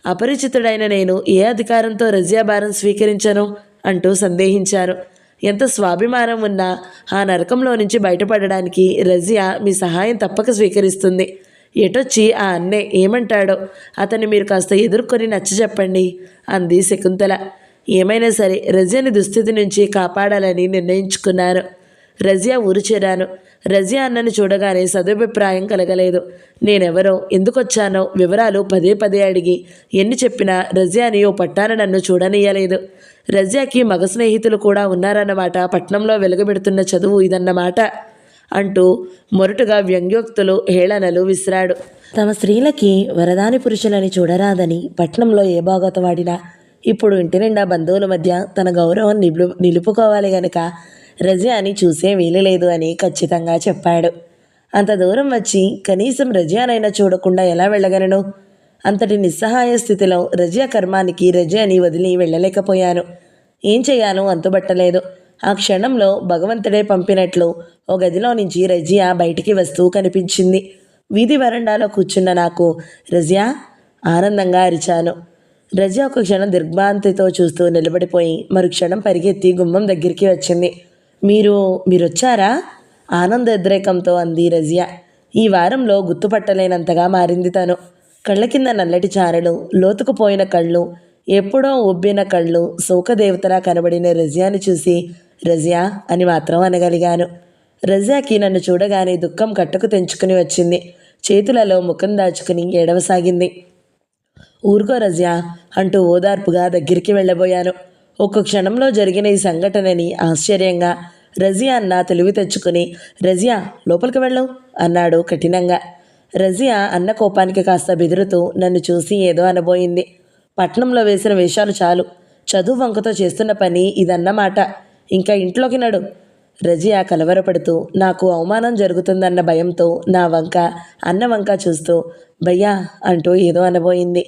అపరిచితుడైన నేను ఏ అధికారంతో రజియా భారం స్వీకరించను అంటూ సందేహించాను. ఎంత స్వాభిమానం ఉన్నా ఆ నరకంలో నుంచి బయటపడడానికి రజియా మీ సహాయం తప్పక స్వీకరిస్తుంది. ఎటొచ్చి ఆ అన్నే ఏమంటాడో అతన్ని మీరు కాస్త ఎదుర్కొని నచ్చజెప్పండి అంది శకుంతల. ఏమైనా సరే రజియాని దుస్థితి నుంచి కాపాడాలని నిర్ణయించుకున్నాను. రజియా ఊరు చేరాను. రజియా అన్నను చూడగానే సదభిప్రాయం కలగలేదు. నేనెవరో, ఎందుకొచ్చానో వివరాలు పదే పదే అడిగి ఎన్ని చెప్పినా రజియాని ఓ పట్టాన నన్ను చూడనీయలేదు. రజియాకి మగ స్నేహితులు కూడా ఉన్నారన్నమాట. పట్నంలో వెలుగబెడుతున్న చదువు ఇదన్నమాట అంటూ మొరటుగా వ్యంగ్యోక్తులు, హేళనలు విసిరాడు. తమ స్త్రీలకి వరదాని పురుషులని చూడరాదని పట్నంలో ఏ బాగోతవాడినా ఇప్పుడు ఇంటి నిండా బంధువుల మధ్య తన గౌరవం నిలుపుకోవాలి గనక రజియాని చూసే వీలులేదు అని ఖచ్చితంగా చెప్పాడు. అంత దూరం వచ్చి కనీసం రజియానైనా చూడకుండా ఎలా వెళ్ళగలను? అంతటి నిస్సహాయ స్థితిలో రజియా కర్మానికి రజియాని వదిలి వెళ్ళలేకపోయాను. ఏం చేయాలో అంతుబట్టలేదు. ఆ క్షణంలో భగవంతుడే పంపినట్లు ఓ గదిలో నుంచి రజియా బయటికి వస్తూ కనిపించింది. వీధి వరండాలో కూర్చున్న నాకు రజియా ఆనందంగా అరిచాను. రజియా ఒక క్షణం దిగ్భ్రాంతితో చూస్తూ నిలబడిపోయి మరుక్షణం పరిగెత్తి గుమ్మం దగ్గరికి వచ్చింది. మీరొచ్చారా? ఆనందోద్రేకంతో అంది రజియా. ఈ వారంలో గుర్తుపట్టలేనంతగా మారింది తను. కళ్ళ కింద నల్లటి చారలు, లోతుకుపోయిన కళ్ళు, ఎప్పుడో ఉబ్బిన కళ్ళు, శోకదేవతలా కనబడిన రజియాని చూసి రజియా అని మాత్రం అనగలిగాను. రజియాకి నన్ను చూడగానే దుఃఖం కట్టుకు తెంచుకుని వచ్చింది. చేతులలో ముఖం దాచుకుని ఏడవసాగింది. ఊరుకో రజియా అంటూ ఓదార్పుగా దగ్గరికి వెళ్ళబోయాను. ఒక్క క్షణంలో జరిగిన ఈ సంఘటనని ఆశ్చర్యంగా రజియా అన్న తెలివి తెచ్చుకుని రజియా లోపలికి వెళ్ళు అన్నాడు కఠినంగా. రజియా అన్న కోపానికి కాస్త బెదురుతూ నన్ను చూసి ఏదో అనబోయింది. పట్నంలో వేసిన వేషాలు చాలు, చదువు వంకతో చేస్తున్న పని ఇదన్నమాట. ఇంకా ఇంట్లోకి నడు. రజియా కలవరపడుతూ నాకు అవమానం జరుగుతుందన్న భయంతో నా వంక అన్న వంక చూస్తూ భయ్యా అంటూ ఏదో అనబోయింది.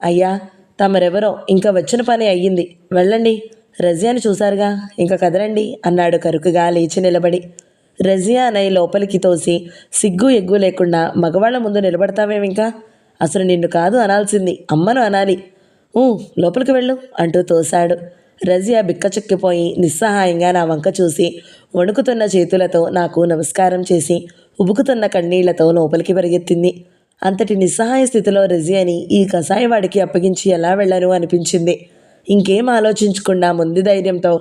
అయ్యా తమరెవరో, ఇంకా వచ్చిన పని అయ్యింది, వెళ్ళండి. రజియాని చూశారుగా, ఇంకా కదలండి అన్నాడు కరుకుగా లేచి నిలబడి. రజియా అన్నయ్య లోపలికి తోసి సిగ్గు ఎగ్గు లేకుండా మగవాళ్ల ముందు నిలబడతావేమింకా? అసలు నిన్ను కాదు అనాల్సింది, అమ్మను అనాలి. లోపలికి వెళ్ళు అంటూ తోశాడు. రజియా బిక్కచిక్కిపోయి నిస్సహాయంగా నా వంక చూసి వణుకుతున్న చేతులతో నాకు నమస్కారం చేసి ఉబుకుతున్న కన్నీళ్లతో లోపలికి పరిగెత్తింది. అంతటి నిస్సహాయ స్థితిలో రజియాని ఈ కసాయవాడికి అప్పగించి ఎలా వెళ్ళను అనిపించింది. ఇంకేం ఆలోచించకుండా ముందు ధైర్యంతో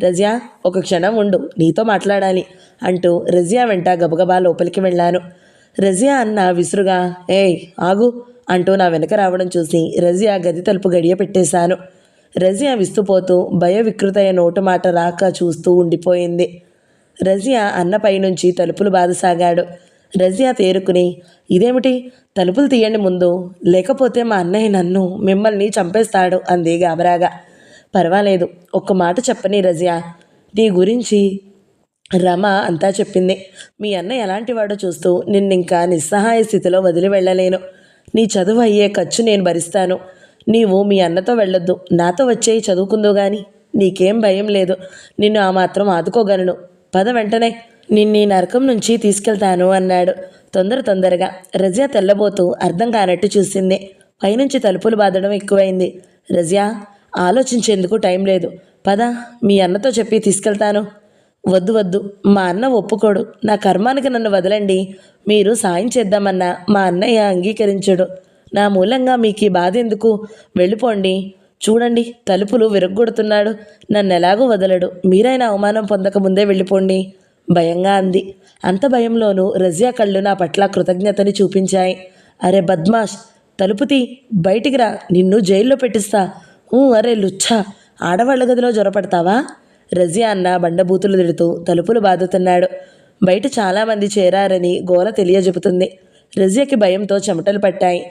రజియా ఒక క్షణం ఉండు, నీతో మాట్లాడాలి అంటూ రజియా వెంట గబగబా లోపలికి వెళ్ళాను. రజియా అన్న విసురుగా ఏయ్ ఆగు అంటూ నా వెనక రావడం చూసి రజియా గది తలుపు గడియ పెట్టేశాను. రజియా విస్తుపోతూ భయ వికృతయ నోటు మాట రాక చూస్తూ ఉండిపోయింది. రజియా అన్న పైనుంచి తలుపులు బాధసాగాడు. రజియా తేరుకుని ఇదేమిటి, తలుపులు తీయండి ముందు, లేకపోతే మా అన్నయ్య నన్ను మిమ్మల్ని చంపేస్తాడు అంది గాబరాగా. పర్వాలేదు, ఒక్క మాట చెప్పని రజియా, నీ గురించి రమ అంతా చెప్పింది. మీ అన్నయ్య ఎలాంటి వాడో చూస్తూ నిన్నింకా నిస్సహాయ స్థితిలో వదిలి వెళ్ళలేను. నీ చదువు అయ్యే ఖర్చు నేను భరిస్తాను. నీవు మీ అన్నతో వెళ్ళొద్దు, నాతో వచ్చేయి, చదువుకుందో గాని. నీకేం భయం లేదు, నిన్ను ఆ మాత్రం ఆదుకోగలను. పద వెంటనే, నిన్నీ నరకం నుంచి తీసుకెళ్తాను అన్నాడు తొందరగా. రజియా తెల్లబోతూ అర్థం కానట్టు చూసింది. పైనుంచి తలుపులు బాదడం ఎక్కువైంది. రజియా ఆలోచించేందుకు టైం లేదు, పద మీ అన్నతో చెప్పి తీసుకెళ్తాను. వద్దు, మా అన్న ఒప్పుకోడు. నా కర్మానికి నన్ను వదలండి. మీరు సాయం చేద్దామన్నా మా అన్నయ్య అంగీకరించడు. నా మూలంగా మీకు ఈ బాధ ఎందుకు? వెళ్ళిపోండి. చూడండి తలుపులు విరగ్గొడుతున్నాడు, నన్ను ఎలాగూ వదలడు. మీరైనా అవమానం పొందకముందే వెళ్ళిపోండి భయంగా అంది. అంత భయంలోనూ రజియా కళ్ళు నా పట్ల కృతజ్ఞతని చూపించాయి. అరే బద్మాష్, తలుపు తీ, బయటికి రా, నిన్ను జైల్లో పెట్టిస్తా. అరే లుచ్చా, ఆడవాళ్ల గదిలో జ్వరపడతావా? రజియా అన్న బండబూతులు తిడుతూ తలుపులు బాదుతున్నాడు. బయట చాలామంది చేరారని గోల తెలియజెపుతుంది. రజియాకి భయంతో చెమటలు పట్టాయి.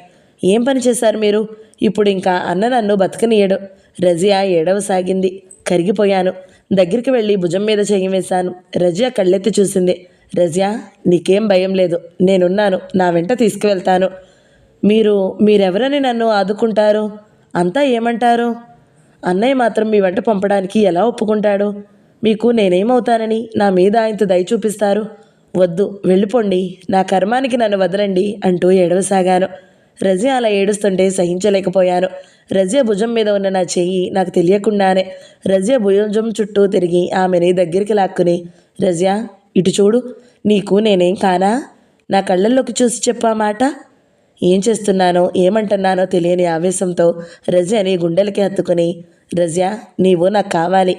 ఏం పని చేశారు మీరు? ఇప్పుడు ఇంకా అన్న నన్ను బతకనీయడు. రజియా ఏడవసాగింది. కరిగిపోయాను. దగ్గరికి వెళ్ళి భుజం మీద చెయ్యి వేశాను. రజియా కళ్ళెత్తి చూసింది. రజియా నీకేం భయం లేదు, నేనున్నాను, నా వెంట తీసుకువెళ్తాను. మీరెవరని నన్ను ఆదుకుంటారు? అంతా ఏమంటారు? అన్నయ్య మాత్రం మీ వెంట పంపడానికి ఎలా ఒప్పుకుంటాడు? మీకు నేనేమవుతానని నా మీద ఆయనతో దయ చూపిస్తారు? వద్దు, వెళ్ళిపోండి, నా కర్మానికి నన్ను వదలండి అంటూ ఏడవసాగాను. రజియా అలా ఏడుస్తుంటే సహించలేకపోయాను. రజియా భుజం మీద ఉన్న నా చెయ్యి నాకు తెలియకుండానే రజియా భుజం చుట్టూ తిరిగి ఆమెని దగ్గరికి లాక్కుని రజియా ఇటు చూడు, నీకు నేనేం కానా? నా కళ్ళల్లోకి చూసి చెప్పా మాట. ఏం చేస్తున్నానో ఏమంటున్నానో తెలియని ఆవేశంతో రజియాని గుండెలకి హత్తుకుని రజియా నీవు నాకు కావాలి,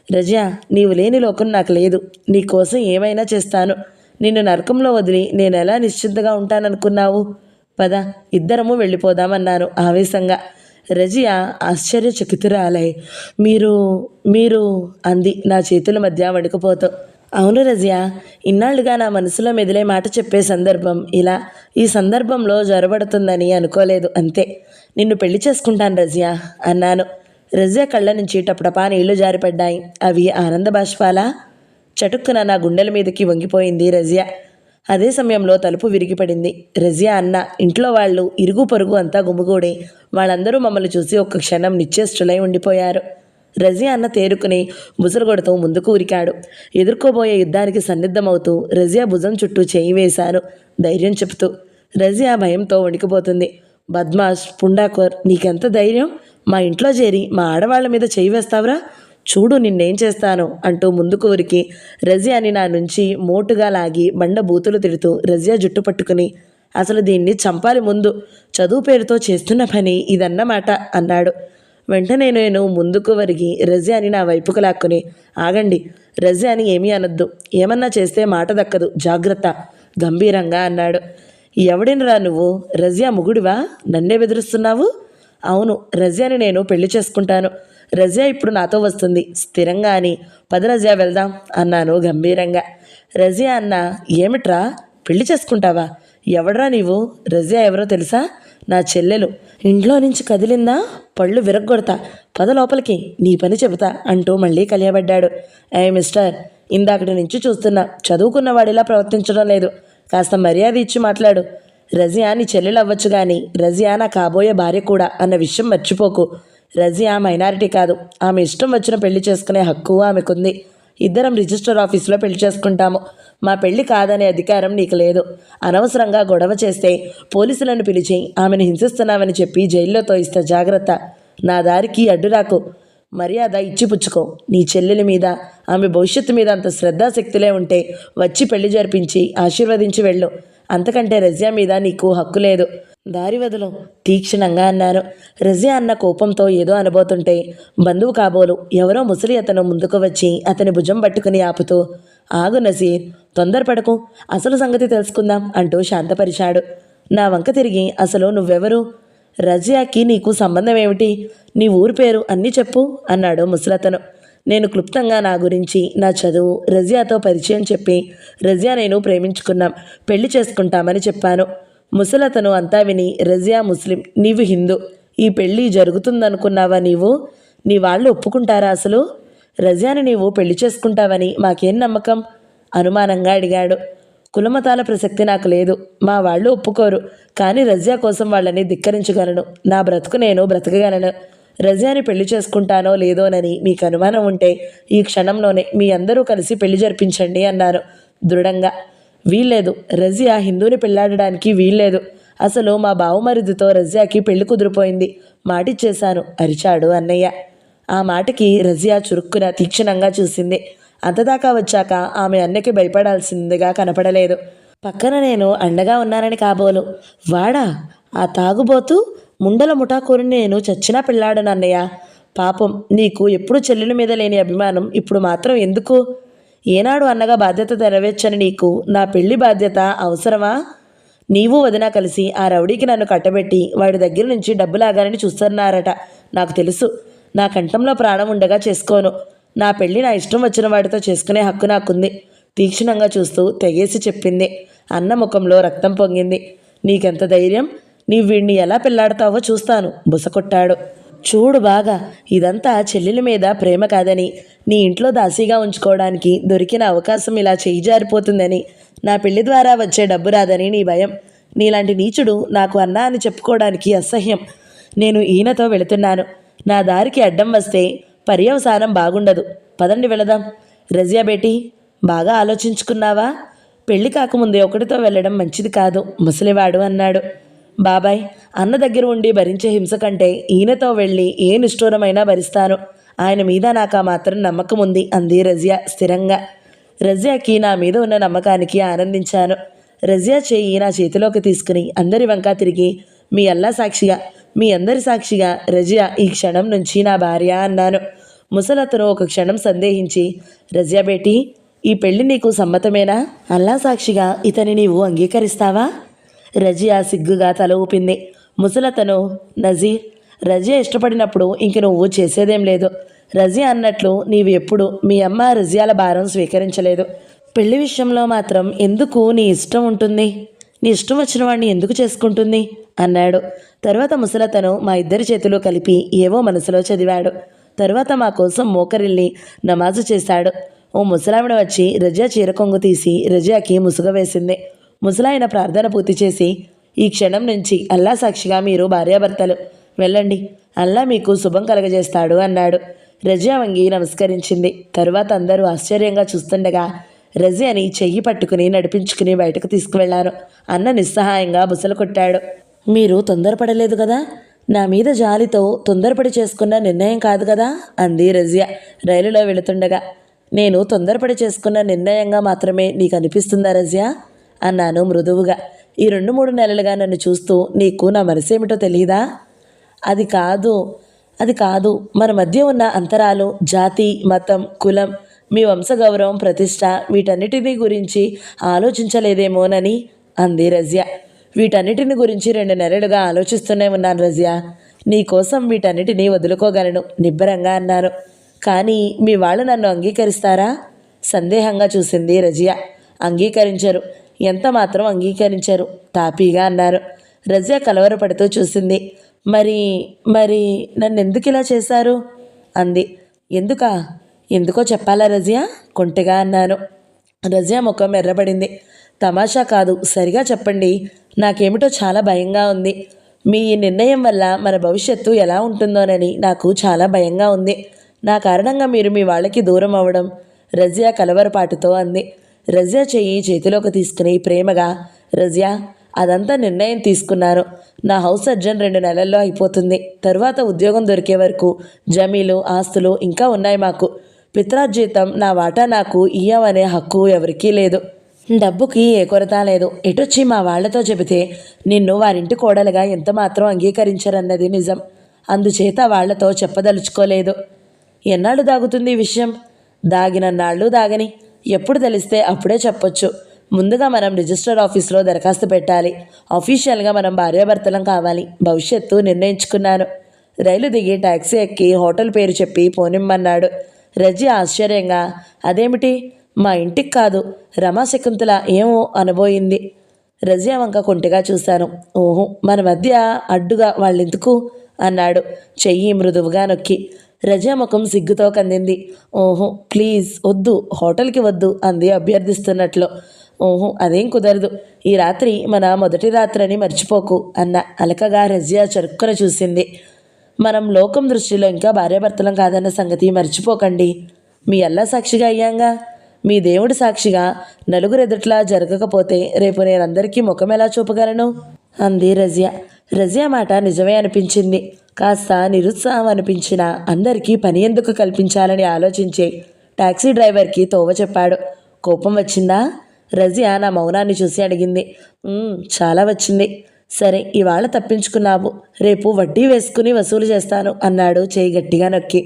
రజియా, నీవు లేని లోకం నాకు లేదు. నీకోసం ఏమైనా చేస్తాను. నిన్ను నరకంలో వదిలి నేను ఎలా నిశ్చింతగా ఉంటాననుకున్నావు? పద, ఇద్దరము వెళ్ళిపోదామన్నాను ఆవేశంగా. రజియా ఆశ్చర్యచకితురాలై మీరు మీరు అంది నా చేతుల మధ్య వణికిపోతూ. అవును రజియా, ఇన్నాళ్లుగా నా మనసులో మెదిలే మాట చెప్పే సందర్భం ఇలా ఈ సందర్భంలో జొరబడుతుందని అనుకోలేదు, అంతే. నిన్ను పెళ్లి చేసుకుంటాను రజియా అన్నాను. రజియా కళ్ళ నుంచి టపటపా నీళ్లు జారిపడ్డాయి. అవి ఆనంద బాష్పాలా? చటుక్కున నా గుండెల మీదకి వంగిపోయింది రజియా. అదే సమయంలో తలుపు విరిగిపడింది. రజియా అన్న, ఇంట్లో వాళ్ళు, ఇరుగు పొరుగు అంతా గుమిగూడి వాళ్ళందరూ మమ్మల్ని చూసి ఒక్క క్షణం నిశ్చేష్టులై ఉండిపోయారు. రజియా అన్న తేరుకుని ముసురుగొడుతూ ముందుకు ఉరికాడు. ఎదుర్కోబోయే యుద్ధానికి సన్నిద్ధమవుతూ రజియా భుజం చుట్టూ చేయి వేశాను, ధైర్యం చెప్తూ. రజియా భయంతో వణికిపోతుంది. బద్మాష్, పుండాకోర్, నీకెంత ధైర్యం? మా ఇంట్లో చేరి మా ఆడవాళ్ల మీద చేయి వేస్తావురా? చూడు నిన్నేం చేస్తాను అంటూ ముందుకు ఉరికి రజియాని నా నుంచి మోటుగా లాగి బండ బూతులు తిడుతూ రజియా జుట్టు పట్టుకుని, అసలు దీన్ని చంపాలి ముందు. చదువు పేరుతో చేస్తున్న పని ఇదన్నమాట అన్నాడు. వెంటనే నేను ముందుకు వరిగి రజియాని నా వైపుకు లాక్కుని, ఆగండి, రజియాని ఏమీ అనొద్దు. ఏమన్నా చేస్తే మాట దక్కదు, జాగ్రత్త గంభీరంగా అన్నాడు. ఎవడినరా నువ్వు? రజియా మొగుడివా? నన్నే బెదిరిస్తున్నావు? అవును, రజియాని నేను పెళ్లి చేసుకుంటాను. రజియా ఇప్పుడు నాతో వస్తుంది స్థిరంగా అని. పద రజియా, వెళ్దాం అన్నాను గంభీరంగా. రజియా అన్న, ఏమిట్రా, పెళ్లి చేసుకుంటావా? ఎవడ్రా నీవు? రజియా ఎవరో తెలుసా? నా చెల్లెలు. ఇంట్లో నుంచి కదిలిందా పళ్ళు విరగ్గొడతా. పద లోపలికి, నీ పని చెబుతా అంటూ మళ్ళీ కలియబడ్డాడు. మిస్టర్, ఇందాకటి నుంచి చూస్తున్నా, చదువుకున్నవాడిలా ప్రవర్తించడం లేదు. కాస్త మర్యాద ఇచ్చి మాట్లాడు. రజియా నీ చెల్లెలు అవ్వచ్చు కానీ రజియా నా కాబోయే భార్య కూడా అన్న విషయం మర్చిపోకు. రజియా మైనారిటీ కాదు. ఆమె ఇష్టం వచ్చిన పెళ్లి చేసుకునే హక్కు ఆమెకుంది. ఇద్దరం రిజిస్టర్ ఆఫీసులో పెళ్లి చేసుకుంటాము. మా పెళ్లి కాదనే అధికారం నీకు లేదు. అనవసరంగా గొడవ చేస్తే పోలీసులను పిలిచి ఆమెను హింసిస్తున్నామని చెప్పి జైల్లో తోయిస్తా, జాగ్రత్త. నా దారికి అడ్డురాకు. మర్యాద ఇచ్చిపుచ్చుకో. నీ చెల్లెలి మీద, ఆమె భవిష్యత్తు మీద అంత శ్రద్ధాశక్తులే ఉంటే వచ్చి పెళ్లి జరిపించి ఆశీర్వదించి వెళ్ళు. అంతకంటే రజియా మీద నీకు హక్కు లేదు. దారి వదులు తీక్షణంగా అన్నాను. రజియా అన్న కోపంతో ఏదో అనబోతుంటే బంధువు కాబోలు ఎవరో ముసలి అతను ముందుకు వచ్చి అతని భుజం పట్టుకుని ఆపుతూ, ఆగు నజీర్, తొందరపడకు, అసలు సంగతి తెలుసుకుందాం అంటూ శాంతపరిచాడు. నా వంక తిరిగి, అసలు నువ్వెవరు? రజియాకి నీకు సంబంధం ఏమిటి? నీ ఊరి పేరు అన్నీ చెప్పు అన్నాడు ముసలతను. నేను క్లుప్తంగా నా గురించి, నా చదువు, రజియాతో పరిచయం చెప్పి రజియా నేను ప్రేమించుకున్నాం, పెళ్లి చేసుకుంటామని చెప్పాను. ముసలతను అంతా విని, రజియా ముస్లిం, నీవు హిందూ, ఈ పెళ్ళి జరుగుతుందనుకున్నావా నీవు? నీ వాళ్ళు ఒప్పుకుంటారా అసలు? రజియాని నీవు పెళ్లి చేసుకుంటావని మాకేం నమ్మకం? అనుమానంగా అడిగాడు. కులమతాల ప్రసక్తి నాకు లేదు. మా వాళ్ళు ఒప్పుకోరు, కానీ రజియా కోసం వాళ్ళని ధిక్కరించగలను. నా బ్రతుకు నేను బ్రతకగలను. రజియాని పెళ్లి చేసుకుంటానో లేదోనని మీకు అనుమానం ఉంటే ఈ క్షణంలోనే మీ అందరూ కలిసి పెళ్లి జరిపించండి అన్నారు దృఢంగా. వీల్లేదు, రజియా హిందూని పెళ్లాడడానికి వీల్లేదు. అసలు మా బావుమరిదితో రజియాకి పెళ్లి కుదిరిపోయింది, మాటిచ్చేశాను అరిచాడు అన్నయ్య. ఆ మాటకి రజియా చురుక్కున తీక్షణంగా చూసింది. అంతదాకా వచ్చాక ఆమె అన్నకి భయపడాల్సిందిగా కనపడలేదు. పక్కన నేను అండగా ఉన్నానని కాబోలు. వాడా, ఆ తాగుబోతూ ముండల ముఠాకోరిని నేను చచ్చినా పెళ్ళాడను అన్నయ్య. పాపం, నీకు ఎప్పుడు చెల్లెల మీద లేని అభిమానం ఇప్పుడు మాత్రం ఎందుకు? ఏనాడు అన్నగా బాధ్యత నెరవేర్చని నీకు నా పెళ్లి బాధ్యత అవసరమా? నీవు వదినా కలిసి ఆ రౌడీకి నన్ను కట్టబెట్టి వాడి దగ్గర నుంచి డబ్బు లాగాలని చూస్తున్నారట. నాకు తెలుసు. నా కంఠంలో ప్రాణం ఉండగా చేసుకోను. నా పెళ్లి నా ఇష్టం వచ్చిన వాడితో చేసుకునే హక్కు నాకుంది. తీక్షణంగా చూస్తూ తెగేసి చెప్పింది. అన్న ముఖంలో రక్తం పొంగింది. నీకెంత ధైర్యం? నీవు వీడిని ఎలా పెళ్లాడతావో చూస్తాను బుసకొట్టాడు. చూడు బాగా, ఇదంతా చెల్లెల మీద ప్రేమ కాదని, నీ ఇంట్లో దాసీగా ఉంచుకోవడానికి దొరికిన అవకాశం ఇలా చేయి జారిపోతుందని, నా పెళ్లి ద్వారా వచ్చే డబ్బు రాదని నీ భయం. నీలాంటి నీచుడు నాకు అన్నా అని చెప్పుకోవడానికి అసహ్యం. నేను ఈయనతో వెళుతున్నాను. నా దారికి అడ్డం వస్తే పర్యవసానం బాగుండదు. పదండి వెళదాం. రజియా బేటీ, బాగా ఆలోచించుకున్నావా? పెళ్లి కాకముందే ఒకటితో వెళ్ళడం మంచిది కాదు ముసలివాడు అన్నాడు. బాబాయ్, అన్న దగ్గర ఉండి భరించే హింస కంటే ఈయనతో వెళ్ళి ఏ నిష్ఠూరమైనా భరిస్తాను. ఆయన మీద నాకు ఆ మాత్రం నమ్మకం ఉంది అంది రజియా స్థిరంగా. రజియాకి నా మీద ఉన్న నమ్మకానికి ఆనందించాను. రజియా చేయి నా చేతిలోకి తీసుకుని అందరి వంకా తిరిగి, మీ అల్లా సాక్షిగా, మీ అందరి సాక్షిగా రజియా ఈ క్షణం నుంచి నా భార్య అన్నాను. ముసలతను ఒక క్షణం సందేహించి, రజియా బేటీ, ఈ పెళ్లి నీకు సమ్మతమేనా? అల్లా సాక్షిగా ఇతని నీవు అంగీకరిస్తావా? రజియా సిగ్గుగా తల ఊపింది. ముసలతను, నజీర్, రజియా ఇష్టపడినప్పుడు ఇంక నువ్వు చేసేదేం లేదు. రజియా అన్నట్లు నీవు ఎప్పుడు మీ అమ్మ రజియాల భారం స్వీకరించలేదు. పెళ్లి విషయంలో మాత్రం ఎందుకు నీ ఇష్టం ఉంటుంది? నీ ఇష్టం వచ్చిన వాడిని ఎందుకు చేసుకుంటుంది అన్నాడు. తర్వాత ముసలతను మా ఇద్దరి చేతులు కలిపి ఏవో మనసులో చదివాడు. తరువాత మా కోసం మోకరిల్లి నమాజు చేశాడు. ఓ ముసలావిడ వచ్చి రజియా చీరకొంగు తీసి రజియాకి ముసుగ వేసింది. ముసలాయన ప్రార్థన పూర్తి చేసి, ఈ క్షణం నుంచి అల్లా సాక్షిగా మీరు భార్యాభర్తలు, వెళ్ళండి, అల్లా మీకు శుభం కలగజేస్తాడు అన్నాడు. రజియా వంగి నమస్కరించింది. తరువాత అందరూ ఆశ్చర్యంగా చూస్తుండగా రజియాని చెయ్యి పట్టుకుని నడిపించుకుని బయటకు తీసుకువెళ్లారు. అన్న నిస్సహాయంగా బుసలు కొట్టాడు. మీరు తొందరపడలేదు కదా? నా మీద జాలితో తొందరపడి చేసుకున్న నిర్ణయం కాదు కదా అంది రజియా రైలులో వెళుతుండగా. నేను తొందరపడి చేసుకున్న నిర్ణయంగా మాత్రమే నీకు అనిపిస్తుందా రజియా అన్నాను మృదువుగా. ఈ 2-3 నెలలుగా నన్ను చూస్తూ నీకు నా మనసేమిటో తెలియదా? అది కాదు మన మధ్య ఉన్న అంతరాలు, జాతి, మతం, కులం, మీ వంశగౌరవం, ప్రతిష్ట, వీటన్నిటినీ గురించి ఆలోచించలేదేమోనని అంది రజియా. వీటన్నిటిని గురించి 2 నెలలుగా ఆలోచిస్తూనే ఉన్నాను రజియా. నీకోసం వీటన్నిటినీ వదులుకోగలను నిబ్బరంగా అన్నాను. కానీ మీ వాళ్ళు నన్ను అంగీకరిస్తారా? సందేహంగా చూసింది రజియా. అంగీకరించరు, ఎంత మాత్రం అంగీకరించరు తాపీగా అన్నారు. రజియా కలవరపడుతూ చూసింది. మరి నన్నెందుకు ఇలా చేశారు అంది. ఎందుకో చెప్పాలా రజియా? కొంటెగా అన్నాను. రజియా ముఖం ఎర్రబడింది. తమాషా కాదు, సరిగా చెప్పండి. నాకేమిటో చాలా భయంగా ఉంది. మీ ఈ నిర్ణయం వల్ల మన భవిష్యత్తు ఎలా ఉంటుందోనని నాకు చాలా భయంగా ఉంది. నా కారణంగా మీరు మీ వాళ్ళకి దూరం అవ్వడం. రజియా కలవరపాటుతో అంది. రజియా చెయ్యి చేతిలోకి తీసుకుని ప్రేమగా, రజియా, అదంతా నిర్ణయం తీసుకున్నాను. నా హౌస్ సర్జన్ 2 నెలల్లో అయిపోతుంది. తరువాత ఉద్యోగం దొరికే వరకు జమీలు, ఆస్తులు ఇంకా ఉన్నాయి మాకు. పిత్రార్జితం నా వాటా నాకు ఇయ్యమనే హక్కు ఎవరికీ లేదు. డబ్బుకి ఏ కొరత లేదు. ఎటొచ్చి మా వాళ్లతో చెబితే నిన్ను వారింటి కోడలుగా ఎంత మాత్రం అంగీకరించరన్నది నిజం. అందుచేత వాళ్లతో చెప్పదలుచుకోలేదు. ఎన్నాళ్ళు దాగుతుంది ఈ విషయం? దాగినన్నాళ్ళు దాగని. ఎప్పుడు తెలిస్తే అప్పుడే చెప్పొచ్చు. ముందుగా మనం రిజిస్టర్ ఆఫీస్లో దరఖాస్తు పెట్టాలి. అఫీషియల్గా మనం భార్యాభర్తలం కావాలి. భవిష్యత్తు నిర్ణయించుకున్నాను. రైలు దిగి టాక్సీ ఎక్కి హోటల్ పేరు చెప్పి పోనిమ్మన్నాడు. రజియా ఆశ్చర్యంగా, అదేమిటి? మా ఇంటికి కాదు, రమా శకుంతల ఏమో అనబోయింది. రజియా వంక కొంటిగా చూశాను. ఓహో, మన మధ్య అడ్డుగా వాళ్ళెందుకు అన్నాడు చెయ్యి మృదువుగా నొక్కి. రజియా ముఖం సిగ్గుతో కందింది. ఓహో, ప్లీజ్ వద్దు, హోటల్కి వద్దు అంది అభ్యర్థిస్తున్నట్లు. ఓహో, అదేం కుదరదు. ఈ రాత్రి మన మొదటి రాత్రని మర్చిపోకు అన్న అలకగా రజియా చరుక్కున చూసింది. మనం లోకం దృష్టిలో ఇంకా భార్యాభర్తలం కాదన్న సంగతి మర్చిపోకండి. మీ అల్లా సాక్షిగా అయ్యాంగా, మీ దేవుడి సాక్షిగా నలుగురు ఎదుట్లా జరగకపోతే రేపు నేనందరికీ ముఖం ఎలా చూపగలను అంది రజియా. రజియా మాట నిజమే అనిపించింది. కాస్త నిరుత్సాహం అనిపించినా అందరికీ పని ఎందుకు కల్పించాలని ఆలోచించి టాక్సీ డ్రైవర్కి తోవ చెప్పాడు. కోపం వచ్చిందా? రజియా నా మౌనాన్ని చూసి అడిగింది. చాలా వచ్చింది. సరే, ఇవాళ తప్పించుకున్నావు, రేపు వడ్డీ వేసుకుని వసూలు చేస్తాను అన్నాడు చేయి గట్టిగా నొక్కి.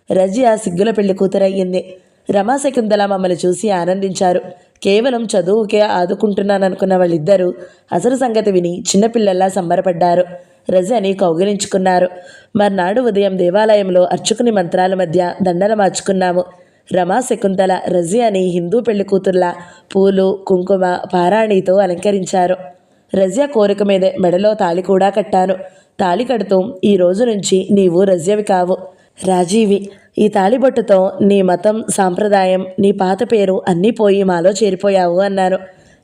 రజియా సిగ్గుల పెళ్లి కూతురయ్యింది. రమా శకుంతల మమ్మల్ని చూసి ఆనందించారు. కేవలం చదువుకే ఆదుకుంటున్నాననుకున్న వాళ్ళిద్దరూ అసలు సంగతి విని చిన్నపిల్లల్లా సంబరపడ్డారు. రజియాని కౌగిలించుకున్నారు. మర్నాడు ఉదయం దేవాలయంలో అర్చకుని మంత్రాల మధ్య దండలు మార్చుకున్నాము. రమా శకుంతల రజియాని హిందూ పెళ్లి కూతుర్లా పూలు, కుంకుమ, పారాణితో అలంకరించారు. రజియా కోరిక మీదే మెడలో తాళి కూడా కట్టాను. తాళి కడుతూ, ఈ రోజు నుంచి నీవు రజియవి కావు, రాజీవి. ఈ తాళిబొట్టుతో నీ మతం, సాంప్రదాయం, నీ పాత పేరు అన్నీ పోయి మాలో చేరిపోయావు అన్నాను.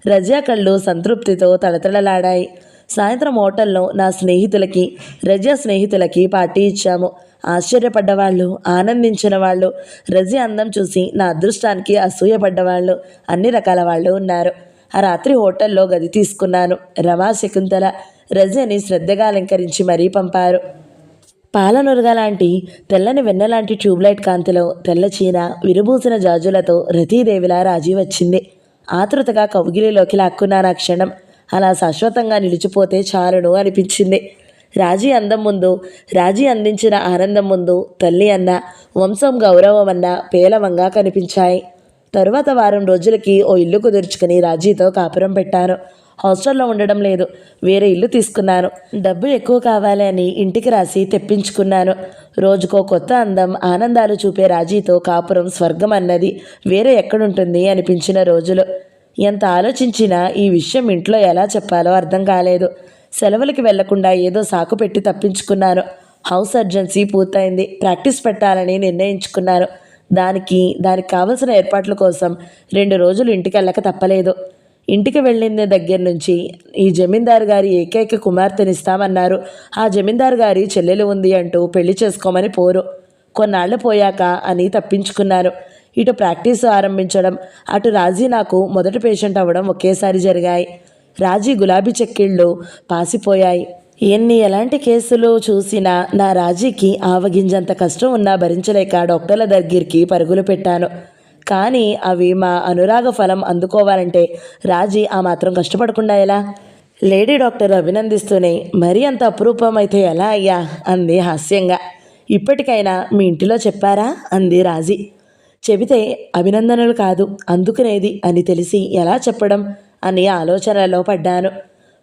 రజియా కళ్ళు సంతృప్తితో తళతళలాడాయి. సాయంత్రం హోటల్లో నా స్నేహితులకి, రజియా స్నేహితులకి పార్టీ ఇచ్చాము. ఆశ్చర్యపడ్డవాళ్ళు, ఆనందించిన వాళ్ళు, రజియా అందం చూసి నా అదృష్టానికి అసూయపడ్డవాళ్ళు, అన్ని రకాల వాళ్ళు ఉన్నారు. ఆ రాత్రి హోటల్లో గది తీసుకున్నాను. రమా శకుంతల రజియాని శ్రద్ధగా అలంకరించి మరీ పంపారు. పాలనురగ లాంటి తెల్లని వెన్నలాంటి ట్యూబ్లైట్ కాంతిలో తెల్ల చీర, విరుబూసిన జాజులతో రతీదేవిలా రాజీ వచ్చింది. ఆతృతగా కౌగిలిలోకి లాక్కున్నాను. ఆ క్షణం అలా శాశ్వతంగా నిలిచిపోతే చాలును అనిపించింది. రాజీ అందం ముందు, రాజీ అందించిన ఆనందం ముందు తల్లి అన్న, వంశం గౌరవం అన్న పేలవంగా కనిపించాయి. తరువాత వారం రోజులకి ఓ ఇల్లు కుదుర్చుకుని రాజీతో కాపురం పెట్టాను. హాస్టల్లో ఉండడం లేదు, వేరే ఇల్లు తీసుకున్నాను. డబ్బు ఎక్కువ కావాలి అని ఇంటికి రాసి తెప్పించుకున్నాను. రోజుకో కొత్త అందం, ఆనందాలు చూపే రాజీతో కాపురం స్వర్గం అన్నది వేరే ఎక్కడుంటుంది అనిపించిన రోజులు. ఎంత ఆలోచించినా ఈ విషయం ఇంట్లో ఎలా చెప్పాలో అర్థం కాలేదు. సెలవులకి వెళ్లకుండా ఏదో సాకు పెట్టి తప్పించుకున్నాను. హౌస్ సర్జన్సీ పూర్తయింది. ప్రాక్టీస్ పెట్టాలని నిర్ణయించుకున్నాను. దానికి కావలసిన ఏర్పాట్ల కోసం 2 రోజులు ఇంటికి వెళ్ళక తప్పలేదు. ఇంటికి వెళ్ళిన దగ్గర నుంచి ఈ జమీందారు గారి ఏకైక కుమార్తెనిస్తామన్నారు. ఆ జమీందారు గారి చెల్లెలు ఉంది అంటూ పెళ్లి చేసుకోమని పోరు. కొన్నాళ్ళు పోయాక అని తప్పించుకున్నాను. ఇటు ప్రాక్టీస్ ఆరంభించడం, అటు రాజీ నాకు మొదటి పేషెంట్ అవ్వడం ఒకేసారి జరిగాయి. రాజీ గులాబీ చెక్కిళ్ళు పాసిపోయాయి. ఎలాంటి కేసులు చూసినా నా రాజీకి ఆవగింజంత కష్టం ఉన్నా భరించలేక డాక్టర్ల దగ్గరికి పరుగులు పెట్టాను. కానీ అవి మా అనురాగ ఫలం అందుకోవాలంటే రాజీ ఆ మాత్రం కష్టపడకుండా ఎలా? లేడీ డాక్టర్ అభినందిస్తూనే, మరీ అంత అపురూపం అయితే ఎలా అయ్యా అంది హాస్యంగా. ఇప్పటికైనా మీ ఇంటిలో చెప్పారా అంది రాజీ. చెబితే అభినందనలు కాదు అందుకునేది అని తెలిసి ఎలా చెప్పడం అని ఆలోచనలో పడ్డాను.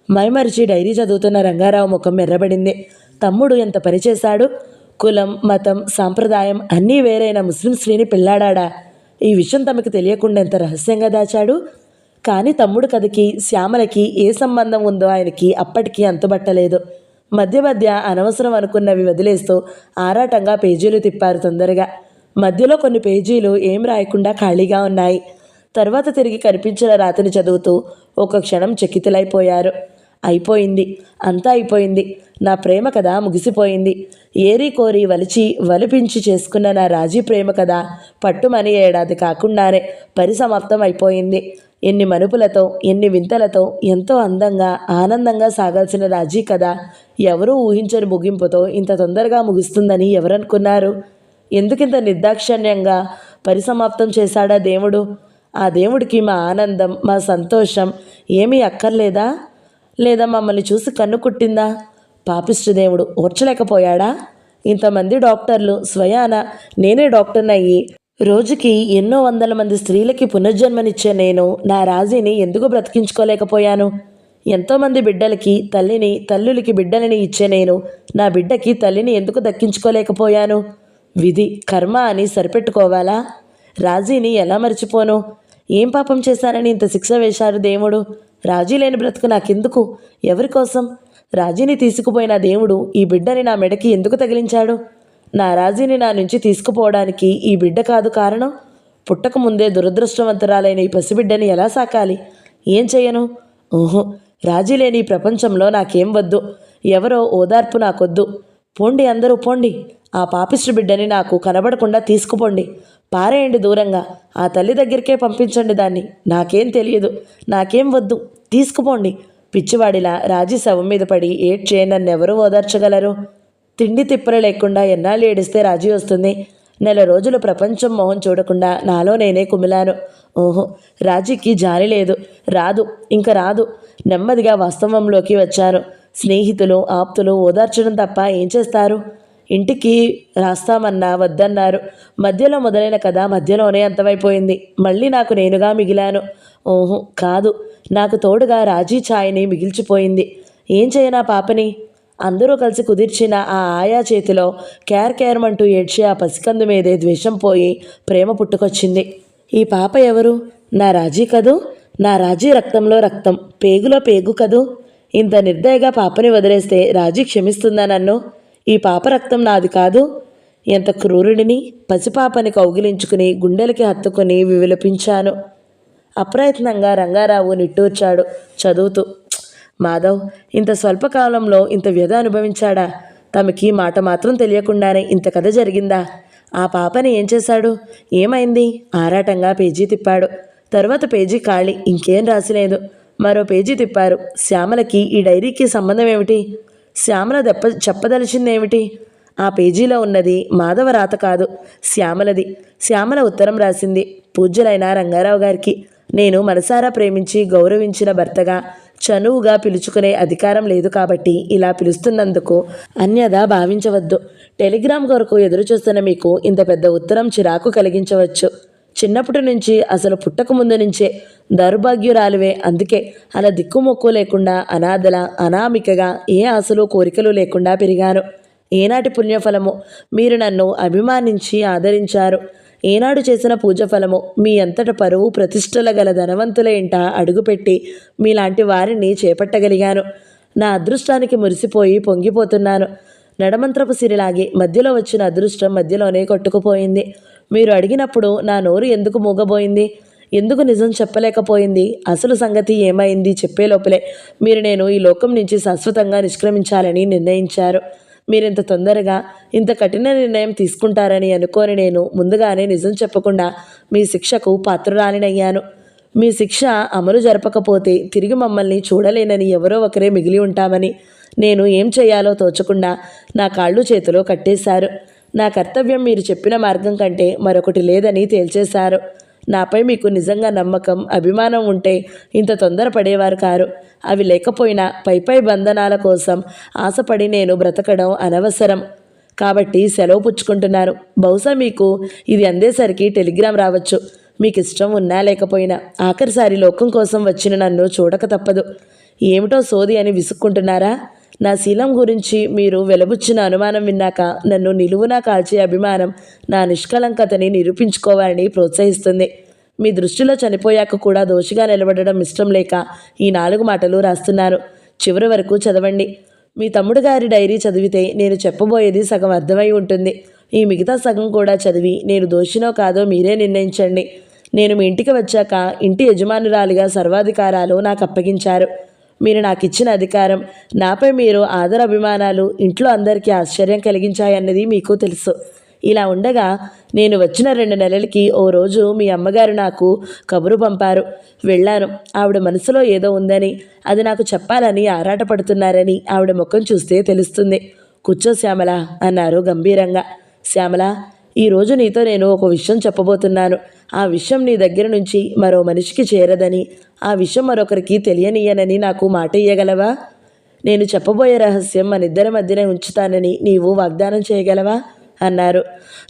మైమరిచి డైరీ చదువుతున్న రంగారావు ముఖం ఎర్రబడింది. తమ్ముడు ఎంత పనిచేశాడు? కులం, మతం, సాంప్రదాయం అన్నీ వేరైన ముస్లిం స్త్రీని పెళ్ళాడా? ఈ విషయం తమకు తెలియకుండా ఎంత రహస్యంగా దాచాడు? కానీ తమ్ముడు కథకి శ్యామలకి ఏ సంబంధం ఉందో ఆయనకి అప్పటికీ అంతుబట్టలేదు. మధ్య అనవసరం అనుకున్నవి వదిలేస్తూ ఆరాటంగా పేజీలు తిప్పారు తొందరగా. మధ్యలో కొన్ని పేజీలు ఏం రాయకుండా ఖాళీగా ఉన్నాయి. తర్వాత తిరిగి కనిపించిన రాతని చదువుతూ ఒక క్షణం చకితులైపోయారు. అయిపోయింది, అంతా అయిపోయింది. నా ప్రేమ కథ ముగిసిపోయింది. ఏరి కోరి వలిపించి చేసుకున్న నా రాజీ ప్రేమ కథ పట్టుమని ఏడాది కాకుండానే పరిసమాప్తం అయిపోయింది. ఎన్ని మనుపులతో, ఎన్ని వింతలతో, ఎంతో అందంగా, ఆనందంగా సాగాల్సిన రాజీ కథ ఎవరూ ఊహించని ముగింపుతో ఇంత తొందరగా ముగుస్తుందని ఎవరనుకున్నారు? ఎందుకింత నిర్దాక్షిణ్యంగా పరిసమాప్తం చేశాడా దేవుడు? ఆ దేవుడికి మా ఆనందం, మా సంతోషం ఏమీ అక్కర్లేదా? లేదా మమ్మల్ని చూసి కన్ను కుట్టిందా? పాపిష్టి దేవుడు ఓర్చలేకపోయాడా? ఇంతమంది డాక్టర్లు, స్వయాన నేనే డాక్టర్నయ్యి రోజుకి ఎన్నో వందల మంది స్త్రీలకి పునర్జన్మనిచ్చే నేను నా రాజీని ఎందుకు బ్రతికించుకోలేకపోయాను? ఎంతోమంది బిడ్డలకి తల్లిని, తల్లులకి బిడ్డలని ఇచ్చే నేను నా బిడ్డకి తల్లిని ఎందుకు దక్కించుకోలేకపోయాను? విధి, కర్మ అని సరిపెట్టుకోవాలా? రాజీని ఎలా మర్చిపోను? ఏం పాపం చేశానని ఇంత శిక్ష వేశారు దేవుడు? రాజీ లేని బ్రతుకు నాకెందుకు? ఎవరి కోసం? రాజీని తీసుకుపోయిన దేవుడు ఈ బిడ్డని నా మెడకి ఎందుకు తగిలించాడు? నా రాజీని నా నుంచి తీసుకుపోవడానికి ఈ బిడ్డ కాదు కారణం. పుట్టకముందే దురదృష్టవంతురాలైన ఈ పసిబిడ్డని ఎలా సాకాలి? ఏం చేయను? ఓహో, రాజీ లేని ఈ ప్రపంచంలో నాకేం వద్దు. ఎవరో ఓదార్పు నాకొద్దు. పోండి, అందరూ పోండి. ఆ పాపిష్టి బిడ్డని నాకు కనబడకుండా తీసుకుపోండి. పారేయండి దూరంగా. ఆ తల్లి దగ్గరికే పంపించండి దాన్ని. నాకేం తెలియదు, నాకేం వద్దు, తీసుకుపోండి. పిచ్చివాడిలా రాజీ శవం మీద పడి ఏడ్చే నన్నెవరూ ఓదార్చగలరు? తిండి తిప్పలు లేకుండా ఎన్నాళ్ళు ఏడిస్తే రాజీ వస్తుంది? 4 రోజులు ప్రపంచం మొహం చూడకుండా నాలో నేనే కుమిలాను. ఓహో, రాజీకి జాలి లేదు, రాదు, ఇంక రాదు. నెమ్మదిగా వాస్తవంలోకి వచ్చాను. స్నేహితులు, ఆప్తులు ఓదార్చడం తప్ప ఏం చేస్తారు? ఇంటికి రాస్తామన్నా వద్దన్నారు. మధ్యలో మొదలైన కథ మధ్యలోనే అంతమైపోయింది. మళ్ళీ నాకు నేనుగా మిగిలాను. ఓహో కాదు, నాకు తోడుగా రాజీ ఛాయని మిగిల్చిపోయింది. ఏం చేయనా పాపని? అందరూ కలిసి కుదిర్చిన ఆ ఆయా చేతిలో కేర్మంటూ ఏడ్చే ఆ పసికందు మీదే ద్వేషం పోయి ప్రేమ పుట్టుకొచ్చింది. ఈ పాప ఎవరు? నా రాజీ కదూ? నా రాజీ రక్తంలో రక్తం, పేగులో పేగు కదూ? ఇంత నిర్దయగా పాపని వదిలేస్తే రాజీ క్షమిస్తుందా నన్ను? ఈ పాప రక్తం నాది కాదు? ఎంత క్రూరుడిని! పసిపాపని కౌగిలించుకుని గుండెలకి హత్తుకుని విలపించాను. అప్రయత్నంగా రంగారావు నిట్టూర్చాడు చదువుతూ. మాధవ్ ఇంత స్వల్పకాలంలో ఇంత వ్యధ అనుభవించాడా? తమకి మాట మాత్రం తెలియకుండానే ఇంత కథ జరిగిందా? ఆ పాపని ఏం చేశాడు? ఏమైంది? ఆరాటంగా పేజీ తిప్పాడు. తరువాత పేజీ ఖాళీ, ఇంకేం రాసిలేదు. మరో పేజీ తిప్పారు. శ్యామలకి ఈ డైరీకి సంబంధం ఏమిటి? శ్యామల చెప్పదలిచిందేమిటి? ఆ పేజీలో ఉన్నది మాధవ రాత కాదు, శ్యామలది. శ్యామల ఉత్తరం రాసింది పూజ్యులైన రంగారావు గారికి. నేను మనసారా ప్రేమించి గౌరవించిన భర్తగా చనువుగా పిలుచుకునే అధికారం లేదు కాబట్టి ఇలా పిలుస్తున్నందుకు అన్యదా భావించవద్దు. టెలిగ్రామ్ కొరకు ఎదురు చూస్తున్న మీకు ఇంత పెద్ద ఉత్తరం చిరాకు కలిగించవచ్చు. చిన్నప్పటి నుంచి అసలు పుట్టక ముందు నుంచే దౌర్భాగ్యురాలివే. అందుకే అలా దిక్కుమొక్కు లేకుండా అనాథల అనామికగా ఏ ఆశలు కోరికలు లేకుండా పెరిగాను. ఏనాటి పుణ్యఫలము మీరు నన్ను అభిమానించి ఆదరించారు. ఏనాడు చేసిన పూజ ఫలము మీ అంతట పరువు ప్రతిష్టల గల ధనవంతుల ఇంట అడుగుపెట్టి మీలాంటి వారిని చేపట్టగలిగాను. నా అదృష్టానికి మురిసిపోయి పొంగిపోతున్నాను. నడమంత్రపు సిరిలాగి మధ్యలో వచ్చిన అదృష్టం మధ్యలోనే కొట్టుకుపోయింది. మీరు అడిగినప్పుడు నా నోరు ఎందుకు మూగబోయింది? ఎందుకు నిజం చెప్పలేకపోయింది? అసలు సంగతి ఏమైంది చెప్పే లోపలే మీరు నేను ఈ లోకం నుంచి శాశ్వతంగా నిష్క్రమించాలని నిర్ణయించారు. మీరింత తొందరగా ఇంత కఠిన నిర్ణయం తీసుకుంటారని అనుకోని నేను ముందుగానే నిజం చెప్పకుండా మీ శిక్షకు పాత్రురాలినయ్యాను. మీ శిక్ష అమలు జరపకపోతే తిరిగి మమ్మల్ని చూడలేనని ఎవరో ఒకరే మిగిలి ఉంటామని నేను ఏం చేయాలో తోచకుండా నా కాళ్ళు చేతులు కట్టేశారు. నా కర్తవ్యం మీరు చెప్పిన మార్గం కంటే మరొకటి లేదని తేల్చేశారు. నాపై మీకు నిజంగా నమ్మకం అభిమానం ఉంటే ఇంత తొందరపడేవారు కారు. అవి లేకపోయినా పైపై బంధనాల కోసం ఆశపడి నేను బ్రతకడం అనవసరం. కాబట్టి సెలవు పుచ్చుకుంటున్నాను. బహుశా మీకు ఇది అందేసరికి టెలిగ్రామ్ రావచ్చు. మీకు ఇష్టం ఉన్నా లేకపోయినా ఆఖరిసారి లోకం కోసం వచ్చిన నన్ను చూడక తప్పదు. ఏమిటో సోది అని విసుక్కుంటున్నారా? నా శీలం గురించి మీరు వెలబుచ్చిన అనుమానం విన్నాక నన్ను నిలువునా కాల్చే అభిమానం నా నిష్కలంకతని నిరూపించుకోవాలని ప్రోత్సహిస్తుంది. మీ దృష్టిలో చనిపోయాక కూడా దోషిగా నిలబడడం ఇష్టం లేక ఈ 4 మాటలు రాస్తున్నాను. చివరి వరకు చదవండి. మీ తమ్ముడు గారి డైరీ చదివితే నేను చెప్పబోయేది సగం అర్థమై ఉంటుంది. ఈ మిగతా సగం కూడా చదివి నేను దోషినో కాదో మీరే నిర్ణయించండి. నేను మీ ఇంటికి వచ్చాక ఇంటి యజమానురాలిగా సర్వాధికారాలు నాకు అప్పగించారు. మీరు నాకు ఇచ్చిన అధికారం, నాపై మీరు ఆదరాభిమానాలు ఇంట్లో అందరికీ ఆశ్చర్యం కలిగించాయన్నది మీకు తెలుసు. ఇలా ఉండగా నేను వచ్చిన 2 నెలలకి ఓ రోజు మీ అమ్మగారు నాకు కబురు పంపారు. వెళ్ళాను. ఆవిడ మనసులో ఏదో ఉందని, అది నాకు చెప్పాలని ఆరాటపడుతున్నారని ఆవిడ ముఖం చూస్తే తెలుస్తుంది. కూర్చో శ్యామల అన్నారు గంభీరంగా. శ్యామల, ఈరోజు నీతో నేను ఒక విషయం చెప్పబోతున్నాను. ఆ విషయం నీ దగ్గర నుంచి మరో మనిషికి చేరదని, ఆ విషయం మరొకరికి తెలియనీయనని నాకు మాట ఇయ్యగలవా? నేను చెప్పబోయే రహస్యం మనిద్దరి మధ్యనే ఉంచుతానని నీవు వాగ్దానం చేయగలవా అన్నారు.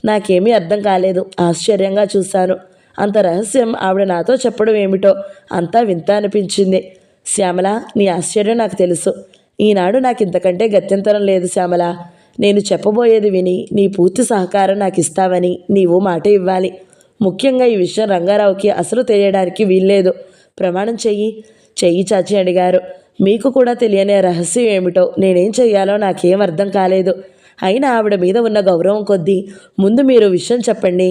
నాకేమీ అర్థం కాలేదు. ఆశ్చర్యంగా చూశాను. అంత రహస్యం ఆవిడ నాతో చెప్పడం ఏమిటో అంతా వింత అనిపించింది. శ్యామల, నీ ఆశ్చర్యం నాకు తెలుసు. ఈనాడు నాకు ఇంతకంటే గత్యంతరం లేదు శ్యామల. నేను చెప్పబోయేది విని నీ పూర్తి సహకారం నాకు ఇస్తావని నీవు మాట ఇవ్వాలి. ముఖ్యంగా ఈ విషయం రంగారావుకి అసలు తెలియడానికి వీల్లేదు. ప్రమాణం చెయ్యి. చెయ్యి చాచి అడిగారు. మీకు కూడా తెలియని రహస్యం ఏమిటో నేనేం చెయ్యాలో నాకేం అర్థం కాలేదు. అయినా ఆవిడ మీద ఉన్న గౌరవం కొద్దీ ముందు మీరు విషయం చెప్పండి.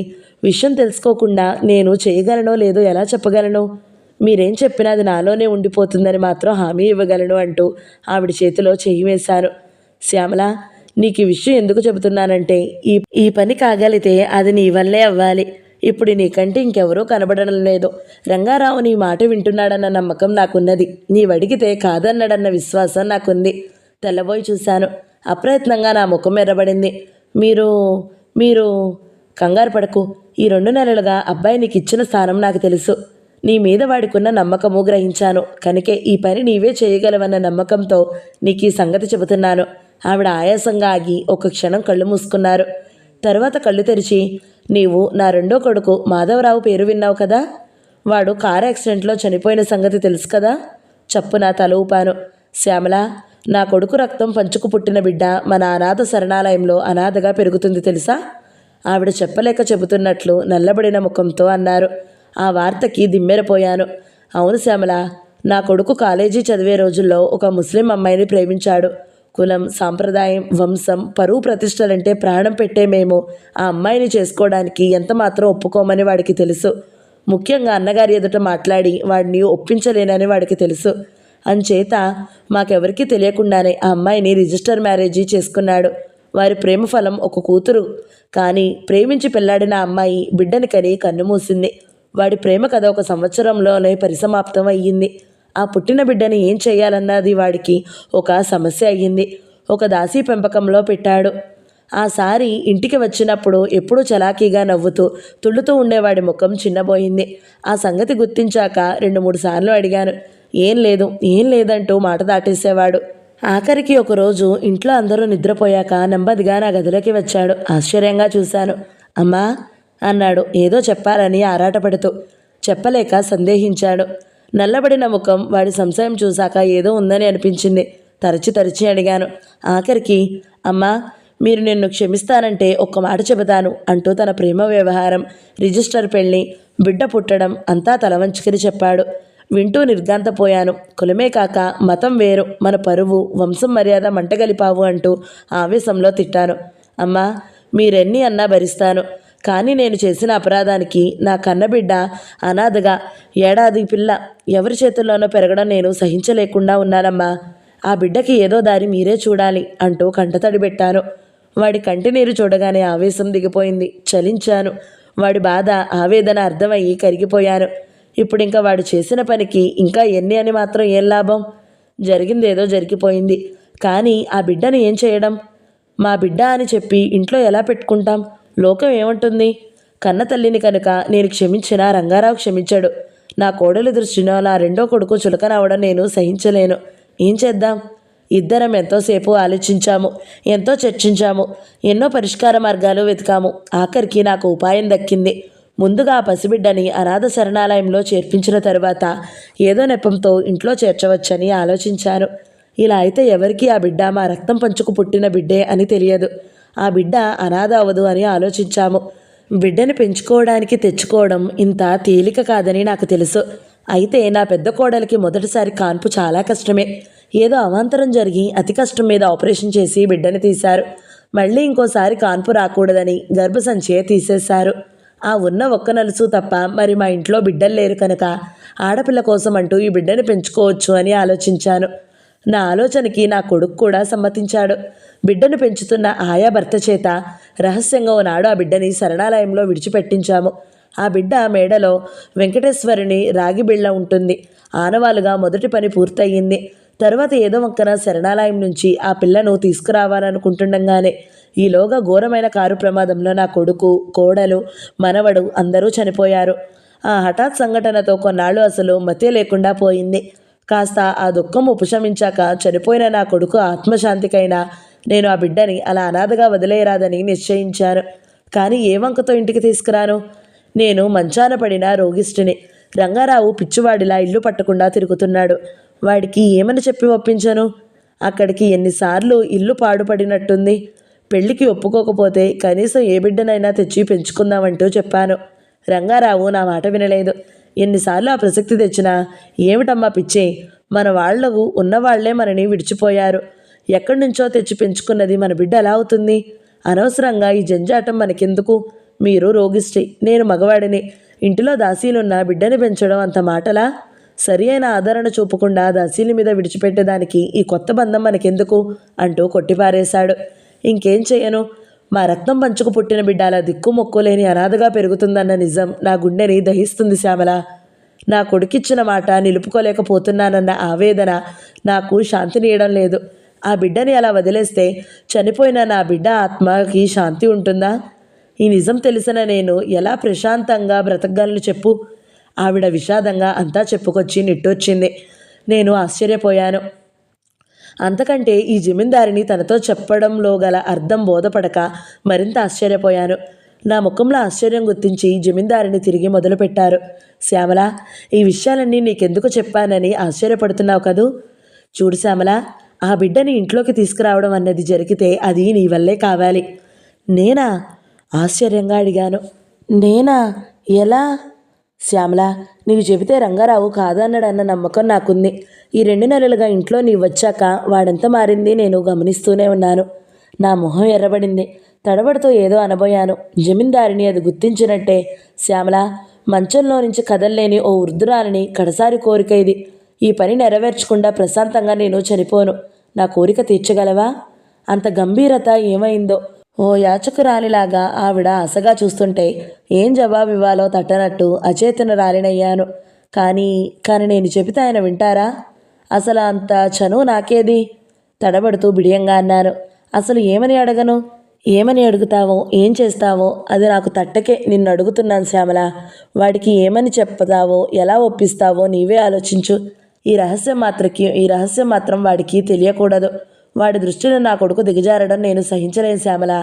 విషయం తెలుసుకోకుండా నేను చేయగలనో లేదో ఎలా చెప్పగలను? మీరేం చెప్పినా అది నాలోనే ఉండిపోతుందని మాత్రం హామీ ఇవ్వగలను అంటూ ఆవిడ చేతిలో చెయ్యి వేశాను. శ్యామల, నీకు ఈ విషయం ఎందుకు చెబుతున్నానంటే ఈ పని కాగలితే అది నీ వల్లే అవ్వాలి. ఇప్పుడు నీకంటే ఇంకెవరూ కనబడడం లేదు. రంగారావు నీ మాట వింటున్నాడన్న నమ్మకం నాకున్నది. నీవడిగితే కాదన్నాడన్న విశ్వాసం నాకుంది. తెల్లబోయి చూశాను. అప్రయత్నంగా నా ముఖం ఎర్రబడింది. మీరు కంగారు పడకు. ఈ 2 నెలలుగా అబ్బాయి నీకు ఇచ్చిన స్థానం నాకు తెలుసు. నీ మీద వాడికున్న నమ్మకము గ్రహించాను. కనుకే ఈ పని నీవే చేయగలవన్న నమ్మకంతో నీకు ఈ సంగతి చెబుతున్నాను. ఆవిడ ఆయాసంగా ఆగి ఒక క్షణం కళ్ళు మూసుకున్నారు. తర్వాత కళ్ళు తెరిచి, నీవు నా 2వ కొడుకు మాధవరావు పేరు విన్నావు కదా? వాడు కారు యాక్సిడెంట్లో చనిపోయిన సంగతి తెలుసు కదా? చప్పున తల ఊపాను. శ్యామల, నా కొడుకు రక్తం పంచుకు పుట్టిన బిడ్డ మన అనాథ శరణాలయంలో అనాథగా పెరుగుతుంది తెలుసా? ఆవిడ చెప్పలేక చెబుతున్నట్లు నల్లబడిన ముఖంతో అన్నారు. ఆ వార్తకి దిమ్మెరపోయాను. అవును శ్యామల, నా కొడుకు కాలేజీ చదివే రోజుల్లో ఒక ముస్లిం అమ్మాయిని ప్రేమించాడు. కులం, సాంప్రదాయం, వంశం, పరువు ప్రతిష్టలంటే ప్రాణం పెట్టే మేము ఆ అమ్మాయిని చేసుకోవడానికి ఎంతమాత్రం ఒప్పుకోమని వాడికి తెలుసు. ముఖ్యంగా అన్నగారి ఎదుట మాట్లాడి వాడిని ఒప్పించలేనని వాడికి తెలుసు. అంచేత మాకెవరికీ తెలియకుండానే ఆ అమ్మాయిని రిజిస్టర్ మ్యారేజీ చేసుకున్నాడు. వారి ప్రేమ ఫలం ఒక కూతురు. కానీ ప్రేమించి పెళ్లాడిన అమ్మాయి బిడ్డని కని కన్నుమూసింది. వాడి ప్రేమ కథ 1 సంవత్సరంలోనే పరిసమాప్తం అయ్యింది. ఆ పుట్టిన బిడ్డని ఏం చేయాలన్నది వాడికి ఒక సమస్య అయ్యింది. ఒక దాసీ పెంపకంలో పెట్టాడు. ఆసారి ఇంటికి వచ్చినప్పుడు ఎప్పుడూ చలాకీగా నవ్వుతూ తుళ్ళుతూ ఉండేవాడి ముఖం చిన్నబోయింది. ఆ సంగతి గుర్తించాక 2-3 సార్లు అడిగాను, ఏం లేదు ఏం లేదంటూ మాట దాటేసేవాడు. ఆఖరికి ఒకరోజు ఇంట్లో అందరూ నిద్రపోయాక నెమ్మదిగా నా గదిలోకి వచ్చాడు. ఆశ్చర్యంగా చూశాను. అమ్మా అన్నాడు ఏదో చెప్పాలని ఆరాటపడుతూ. చెప్పలేక సందేహించాడు. నల్లబడిన ముఖం, వాడి సంశయం చూశాక ఏదో ఉందని అనిపించింది. తరచి తరచి అడిగాను. ఆఖరికి అమ్మా మీరు నిన్ను క్షమిస్తానంటే ఒక్క మాట చెబుతాను అంటూ తన ప్రేమ వ్యవహారం, రిజిస్టర్ పెళ్ళి, బిడ్డ పుట్టడం అంతా తలవంచుకుని చెప్పాడు. వింటూ నిర్ఘాంతపోయాను. కులమే కాక మతం వేరు, మన పరువు వంశం మర్యాద మంటగలిపావు అంటూ ఆవేశంలో తిట్టాను. అమ్మా మీరెన్ని అన్నా భరిస్తాను, కానీ నేను చేసిన అపరాధానికి నా కన్నబిడ్డ అనాథగా ఏడాది పిల్ల ఎవరి చేతుల్లోనో పెరగడం నేను సహించలేకుండా ఉన్నానమ్మా. ఆ బిడ్డకి ఏదో దారి మీరే చూడాలి అంటూ కంటతడి పెట్టాను. వాడి కంటినీరు చూడగానే ఆవేశం దిగిపోయింది. చలించాను. వాడి బాధ ఆవేదన అర్థమయ్యి కరిగిపోయాను. ఇప్పుడు ఇంకా వాడు చేసిన పనికి ఇంకా ఎన్ని అని మాత్రం ఏం లాభం? జరిగిందేదో జరిగిపోయింది. కానీ ఆ బిడ్డను ఏం చేయడం? మా బిడ్డ అని చెప్పి ఇంట్లో ఎలా పెట్టుకుంటాం? లోకం ఏమంటుంది? కన్న తల్లిని కనుక నేను క్షమించినా రంగారావు క్షమించాడు. నా కోడలి దృష్టిలో నా రెండో కొడుకు చులకనవడం నేను సహించలేను. ఏం చేద్దాం? ఇద్దరం ఎంతోసేపు ఆలోచించాము, ఎంతో చర్చించాము, ఎన్నో పరిష్కార మార్గాలు వెతికాము. ఆఖరికి నాకు ఉపాయం దక్కింది. ముందుగా ఆ పసిబిడ్డని అనాథ శరణాలయంలో చేర్పించిన తరువాత ఏదో నెపంతో ఇంట్లో చేర్చవచ్చని ఆలోచించాను. ఇలా అయితే ఎవరికి ఆ బిడ్డ మా రక్తం పంచుకు పుట్టిన బిడ్డే అని తెలియదు. ఆ బిడ్డ అనాథ అవదు అని ఆలోచించాము. బిడ్డని పెంచుకోవడానికి తెచ్చుకోవడం ఇంత తేలిక కాదని నాకు తెలుసు. అయితే నా పెద్ద కోడలికి మొదటిసారి కాన్పు చాలా కష్టమే. ఏదో అవాంతరం జరిగి అతి కష్టం మీద ఆపరేషన్ చేసి బిడ్డని తీశారు. మళ్ళీ ఇంకోసారి కాన్పు రాకూడదని గర్భసంచే తీసేశారు. ఆ ఉన్న ఒక్క నలుసు తప్ప మరి మా ఇంట్లో బిడ్డలు లేరు కనుక ఆడపిల్ల కోసం అంటూ ఈ బిడ్డని పెంచుకోవచ్చు అని ఆలోచించాను. నా ఆలోచనకి నా కొడుకు కూడా సమ్మతించాడు. బిడ్డను పెంచుతున్న ఆయా భర్త చేత రహస్యంగా ఓనాడు ఆ బిడ్డని శరణాలయంలో విడిచిపెట్టించాము. ఆ బిడ్డ మేడలో వెంకటేశ్వరుని రాగి బిళ్ళ ఉంటుంది. ఆనవాలుగా మొదటి పని పూర్తయింది. తర్వాత ఏదో ఒక్కన శరణాలయం నుంచి ఆ పిల్లను తీసుకురావాలనుకుంటుండగానే ఈలోగా ఘోరమైన కారు ప్రమాదంలో నా కొడుకు, కోడలు, మనవడు అందరూ చనిపోయారు. ఆ హఠాత్ సంఘటనతో కొన్నాళ్ళు అసలు మతే లేకుండా పోయింది. కాస్త ఆ దుఃఖం ఉపశమించాక చనిపోయిన నా కొడుకు ఆత్మశాంతికైనా నేను ఆ బిడ్డని అలా అనాథగా వదిలేయరాదని నిశ్చయించాను. కానీ ఏ వంకతో ఇంటికి తీసుకురాను? నేను మంచాన పడిన రోగిష్టిని. రంగారావు పిచ్చివాడిలా ఇల్లు పట్టకుండా తిరుగుతున్నాడు. వాడికి ఏమని చెప్పి ఒప్పించను? అక్కడికి ఎన్నిసార్లు ఇల్లు పాడుపడినట్టుంది. పెళ్లికి ఒప్పుకోకపోతే కనీసం ఏ బిడ్డనైనా తెచ్చి పెంచుకుందామంటూ చెప్పాను. రంగారావు నా మాట వినలేదు. ఎన్నిసార్లు ఆ ప్రసక్తి తెచ్చినా ఏమిటమ్మా పిచ్చే, మన వాళ్లకు ఉన్నవాళ్లే మనని విడిచిపోయారు. ఎక్కడి నుంచో తెచ్చి పెంచుకున్నది మన బిడ్డ ఎలా అవుతుంది? అనవసరంగా ఈ జంజాటం మనకెందుకు? మీరు రోగిష్టి, నేను మగవాడిని. ఇంటిలో దాసీలున్న బిడ్డని పెంచడం అంత మాటలా? సరి అయిన ఆదరణ చూపకుండా దాసీల మీద విడిచిపెట్టేదానికి ఈ కొత్త బంధం మనకెందుకు అంటూ కొట్టిపారేశాడు. ఇంకేం చేయను? మా రక్తం పంచుకు పుట్టిన బిడ్డ అలా దిక్కుమొక్కులేని అనాథగా పెరుగుతుందన్న నిజం నా గుండెని దహిస్తుంది శ్యామల. నా కొడుకిచ్చిన మాట నిలుపుకోలేకపోతున్నానన్న ఆవేదన నాకు శాంతినియడం లేదు. ఆ బిడ్డని అలా వదిలేస్తే చనిపోయిన నా బిడ్డ ఆత్మకి శాంతి ఉంటుందా? ఈ నిజం తెలిసిన నేను ఎలా ప్రశాంతంగా బ్రతకగలను చెప్పు? ఆవిడ విషాదంగా అంతా చెప్పుకొచ్చి నిట్టొచ్చింది. నేను ఆశ్చర్యపోయాను. అంతకంటే ఈ జమీందారిని తనతో చెప్పడంలో గల అర్థం బోధపడక మరింత ఆశ్చర్యపోయాను. నా ముఖంలో ఆశ్చర్యం గుర్తించి జమీందారిని తిరిగి మొదలుపెట్టారు. శ్యామల, ఈ విషయాలన్నీ నీకెందుకు చెప్పానని ఆశ్చర్యపడుతున్నావు కదూ? చూడు శ్యామల, ఆ బిడ్డని ఇంట్లోకి తీసుకురావడం అన్నది జరిగితే అది నీ వల్లే కావాలి. నేనా? ఆశ్చర్యంగా అడిగాను. నేనా? ఎలా? శ్యామల, నీవు చెబితే రంగారావు కాదన్నాడన్న నమ్మకం నాకుంది. ఈ 2 నెలలుగా ఇంట్లో నీవు వచ్చాక వాడెంత మారింది నేను గమనిస్తూనే ఉన్నాను. నా మొహం ఎర్రబడింది. తడబడుతూ ఏదో అనబోయాను. జమీందారిని అది గుర్తించినట్టే, శ్యామల, మంచంలో నుంచి కదల్లేని ఓ వృద్ధురాలిని కడసారి కోరిక ఇది. ఈ పని నెరవేర్చకుండా ప్రశాంతంగా నేను చనిపోను. నా కోరిక తీర్చగలవా? అంత గంభీరత ఏమైందో. ఓ యాచకురాలిలాగా ఆవిడ ఆశగా చూస్తుంటే ఏం జవాబు ఇవ్వాలో తట్టనట్టు అచేతనురాలినయ్యాను. కానీ నేను చెబితే ఆయన వింటారా? అసలు అంత చనువు నాకేది? తడబడుతూ బిడియంగా అన్నాను. అసలు ఏమని అడగను? ఏమని అడుగుతావో, ఏం చేస్తావో అది నాకు తట్టకే నిన్ను అడుగుతున్నాను శ్యామల. వాడికి ఏమని చెప్తావో, ఎలా ఒప్పిస్తావో నీవే ఆలోచించు. ఈ రహస్యం మాత్రం వాడికి తెలియకూడదు. వాడి దృష్టిలో నా కొడుకు దిగజారడం నేను సహించలేను శ్యామల.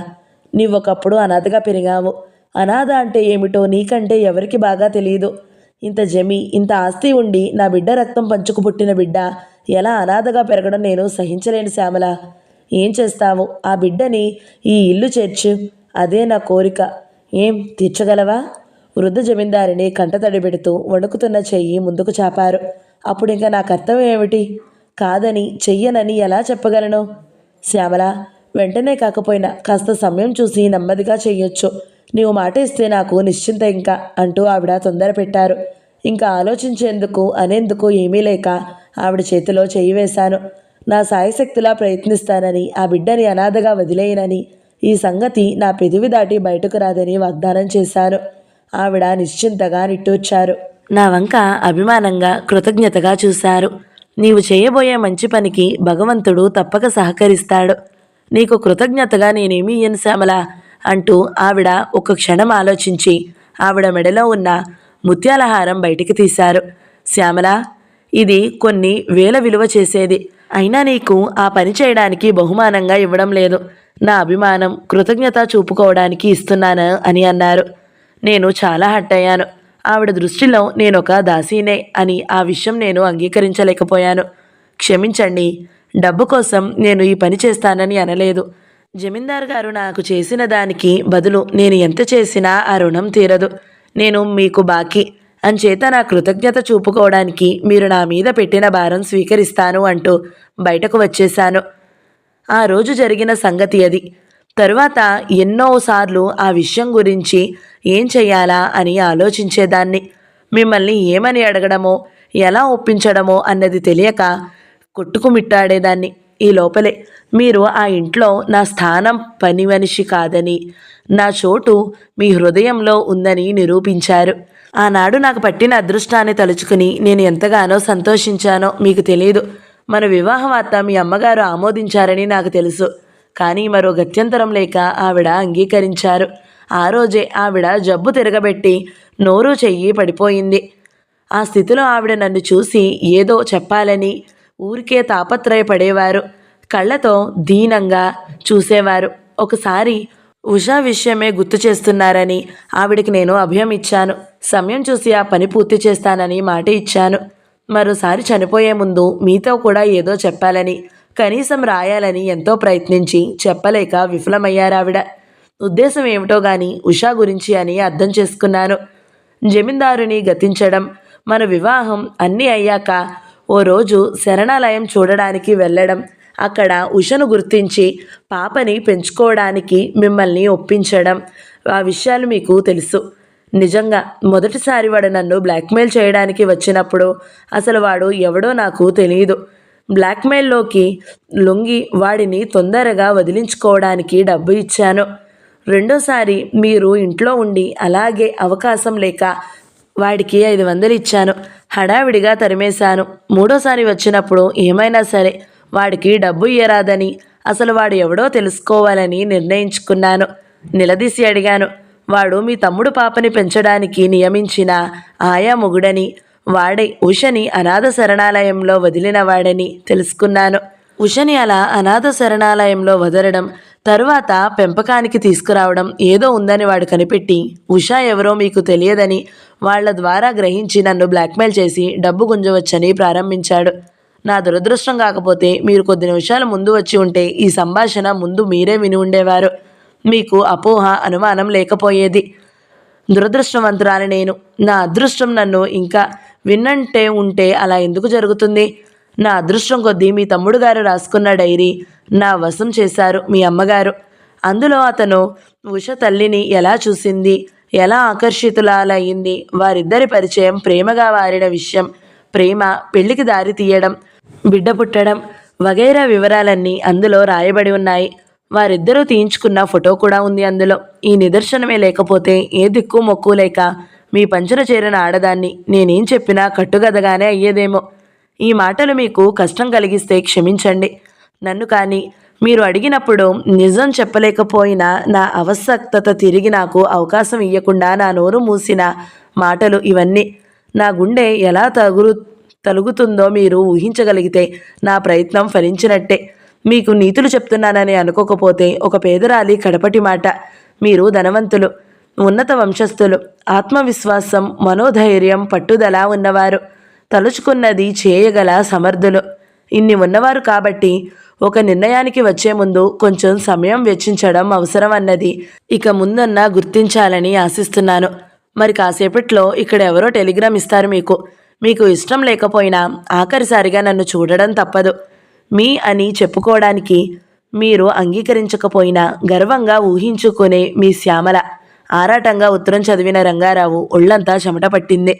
నీవొకప్పుడు అనాథగా పెరిగావు. అనాథ అంటే ఏమిటో నీకంటే ఎవరికి బాగా తెలియదు. ఇంత జమి, ఇంత ఆస్తి ఉండి నా బిడ్డ రక్తం పంచుకు పుట్టిన బిడ్డ ఎలా అనాథగా పెరగడం నేను సహించలేను శ్యామల. ఏం చేస్తావు? ఆ బిడ్డని ఈ ఇల్లు చేర్చు. అదే నా కోరిక. ఏం తీర్చగలవా? వృద్ధ జమీందారిని కంటతడి పెడుతూ వణుకుతున్న చెయ్యి ముందుకు చాపారు. అప్పుడు ఇంకా నా కర్తవ్యం ఏమిటి? కాదని చెయ్యనని ఎలా చెప్పగలను? శ్యామల, వెంటనే కాకపోయినా కాస్త సమయం చూసి నెమ్మదిగా చెయ్యొచ్చు. నీవు మాట ఇస్తే నాకు నిశ్చింత ఇంకా అంటూ ఆవిడ తొందర పెట్టారు. ఇంకా ఆలోచించేందుకు అనేందుకు ఏమీ లేక ఆవిడ చేతిలో చెయ్యి వేశాను. నా సాయశక్తిలా ప్రయత్నిస్తానని, ఆ బిడ్డని అనాథగా వదిలేయనని, ఈ సంగతి నా పెదవి దాటి బయటకు రాదని వాగ్దానం చేశాను. ఆవిడ నిశ్చింతగా నిట్టూర్చారు. నా వంక అభిమానంగా కృతజ్ఞతగా చూశారు. నీవు చేయబోయే మంచి పనికి భగవంతుడు తప్పక సహకరిస్తాడు. నీకు కృతజ్ఞతగా నేనేమీ ఇయ్యను శ్యామల అంటూ ఆవిడ ఒక క్షణం ఆలోచించి ఆవిడ మెడలో ఉన్న ముత్యాల హారం బయటికి తీశారు. శ్యామల, ఇది కొన్ని వేల విలువ చేసేది. అయినా నీకు ఆ పని చేయడానికి బహుమానంగా ఇవ్వడం లేదు. నా అభిమానం, కృతజ్ఞత చూపుకోవడానికి ఇస్తున్నాను అని అన్నారు. నేను చాలా హర్ట్ అయ్యాను. ఆవిడ దృష్టిలో నేనొక దాసీనే అని ఆ విషయం నేను అంగీకరించలేకపోయాను. క్షమించండి, డబ్బు కోసం నేను ఈ పని చేస్తానని అనలేదు. జమీందారు గారు నాకు చేసిన దానికి బదులు నేను ఎంత చేసినా ఆ రుణం తీరదు. నేను మీకు బాకీ అంచేత నా కృతజ్ఞత చూపుకోవడానికి మీరు నా మీద పెట్టిన భారం స్వీకరిస్తాను అంటూ బయటకు వచ్చేశాను. ఆ రోజు జరిగిన సంగతి అది. తరువాత ఎన్నోసార్లు ఆ విషయం గురించి ఏం చెయ్యాలా అని ఆలోచించేదాన్ని. మిమ్మల్ని ఏమని అడగడమో, ఎలా ఒప్పించడమో అన్నది తెలియక కొట్టుకుమిట్టాడేదాన్ని. ఈ లోపలే మీరు ఆ ఇంట్లో నా స్థానం పని మనిషి కాదని, నా చోటు మీ హృదయంలో ఉందని నిరూపించారు. ఆనాడు నాకు పట్టిన అదృష్టాన్ని తలుచుకుని నేను ఎంతగానో సంతోషించానో మీకు తెలియదు. మన వివాహ వార్త మీ అమ్మగారు ఆమోదించారని నాకు తెలుసు. కానీ మరో గత్యంతరం లేక ఆవిడ అంగీకరించారు. ఆ రోజే ఆవిడ జబ్బు తిరగబెట్టి నోరు చెయ్యి పడిపోయింది. ఆ స్థితిలో ఆవిడ నన్ను చూసి ఏదో చెప్పాలని ఊరికే తాపత్రయపడేవారు. కళ్ళతో దీనంగా చూసేవారు. ఒకసారి ఉషా విషయమే గుర్తు చేస్తున్నారని ఆవిడకి నేను అభయం ఇచ్చాను. సమయం చూసి ఆ పని పూర్తి చేస్తానని మాట ఇచ్చాను. మరోసారి చనిపోయే ముందు మీతో కూడా ఏదో చెప్పాలని, కనీసం రాయాలని ఎంతో ప్రయత్నించి చెప్పలేక విఫలమయ్యారావిడ. ఉద్దేశం ఏమిటో గాని ఉషా గురించి అని అర్థం చేసుకున్నాను. జమీందారుని గతించడం, మన వివాహం అన్నీ అయ్యాక ఓ రోజు శరణాలయం చూడడానికి వెళ్ళడం, అక్కడ ఉషను గుర్తించి పాపని పెంచుకోవడానికి మిమ్మల్ని ఒప్పించడం, ఆ విషయాలు మీకు తెలుసు. నిజంగా మొదటిసారి వాడు నన్ను బ్లాక్మెయిల్ చేయడానికి వచ్చినప్పుడు అసలు వాడు ఎవడో నాకు తెలియదు. బ్లాక్మెయిల్లోకి లొంగి వాడిని తొందరగా వదిలించుకోవడానికి డబ్బు ఇచ్చాను. రెండోసారి మీరు ఇంట్లో ఉండి అలాగే అవకాశం లేక వాడికి 500 ఇచ్చాను. హడావిడిగా తరిమేశాను. మూడోసారి వచ్చినప్పుడు ఏమైనా సరే వాడికి డబ్బు ఇయ్యరాదని, అసలు వాడు ఎవడో తెలుసుకోవాలని నిర్ణయించుకున్నాను. నిలదీసి అడిగాను. వాడు మీ తమ్ముడు పాపని పెంచడానికి నియమించిన ఆయా మొగుడని, వాడే ఉషని అనాథ శరణాలయంలో వదిలిన వాడని తెలుసుకున్నాను. ఉషని అలా అనాథ శరణాలయంలో వదలడం, తరువాత పెంపకానికి తీసుకురావడం ఏదో ఉందని వాడు కనిపెట్టి, ఉషా ఎవరో మీకు తెలియదని వాళ్ల ద్వారా గ్రహించి నన్ను బ్లాక్మెయిల్ చేసి డబ్బు గుంజవచ్చని ప్రారంభించాడు. నా దురదృష్టం కాకపోతే మీరు కొద్ది నిమిషాల ముందు వచ్చి ఉంటే ఈ సంభాషణ ముందు మీరే విని ఉండేవారు. మీకు అపోహ, అనుమానం లేకపోయేది. దురదృష్టవంతురాలి నేను. నా అదృష్టం నన్ను ఇంకా విన్నంటే ఉంటే అలా ఎందుకు జరుగుతుంది? నా అదృష్టం కొద్దీ మీ తమ్ముడు గారు రాసుకున్న డైరీ నా వశం చేశారు మీ అమ్మగారు. అందులో అతను ఉష తల్లిని ఎలా చూసింది, ఎలా ఆకర్షితులాలయ్యింది, వారిద్దరి పరిచయం, ప్రేమగా మారిన విషయం, ప్రేమ పెళ్లికి దారి తీయడం, బిడ్డ పుట్టడం వగైరా వివరాలన్నీ అందులో రాయబడి ఉన్నాయి. వారిద్దరూ తీయించుకున్న ఫోటో కూడా ఉంది అందులో. ఈ నిదర్శనమే లేకపోతే ఏ దిక్కు మొక్కు లేక మీ పంచన చేరిన ఆడదాన్ని నేనేం చెప్పినా కట్టుగదగానే అయ్యేదేమో. ఈ మాటలు మీకు కష్టం కలిగిస్తే క్షమించండి. నన్ను కానీ మీరు అడిగినప్పుడు నిజం చెప్పలేకపోయినా నా అవసక్తత తిరిగి నాకు అవకాశం ఇవ్వకుండా నా నోరు మూసిన మాటలు ఇవన్నీ. నా గుండె ఎలా తలుగుతుందో మీరు ఊహించగలిగితే నా ప్రయత్నం ఫలించినట్టే. మీకు నీతులు చెప్తున్నానని అనుకోకపోతే ఒక పేదరాలి కడపటి మాట. మీరు ధనవంతులు, ఉన్నత వంశస్థులు, ఆత్మవిశ్వాసం, మనోధైర్యం, పట్టుదల ఉన్నవారు, తలుచుకున్నది చేయగల సమర్థులు. ఇన్ని ఉన్నవారు కాబట్టి ఒక నిర్ణయానికి వచ్చే ముందు కొంచెం సమయం వెచ్చించడం అవసరం అన్నది ఇక ముందన్నా గుర్తించాలని ఆశిస్తున్నాను. మరి కాసేపట్లో ఇక్కడ ఎవరో టెలిగ్రామ్ ఇస్తారు మీకు. మీకు ఇష్టం లేకపోయినా ఆఖరిసారిగా నన్ను చూడడం తప్పదు. మీ అని చెప్పుకోవడానికి మీరు అంగీకరించకపోయినా గర్వంగా ఊహించుకునే మీ శ్యామల. ఆరాటంగా ఉత్తరం చదివిన రంగారావు ఒళ్ళంతా చెమట పట్టింది.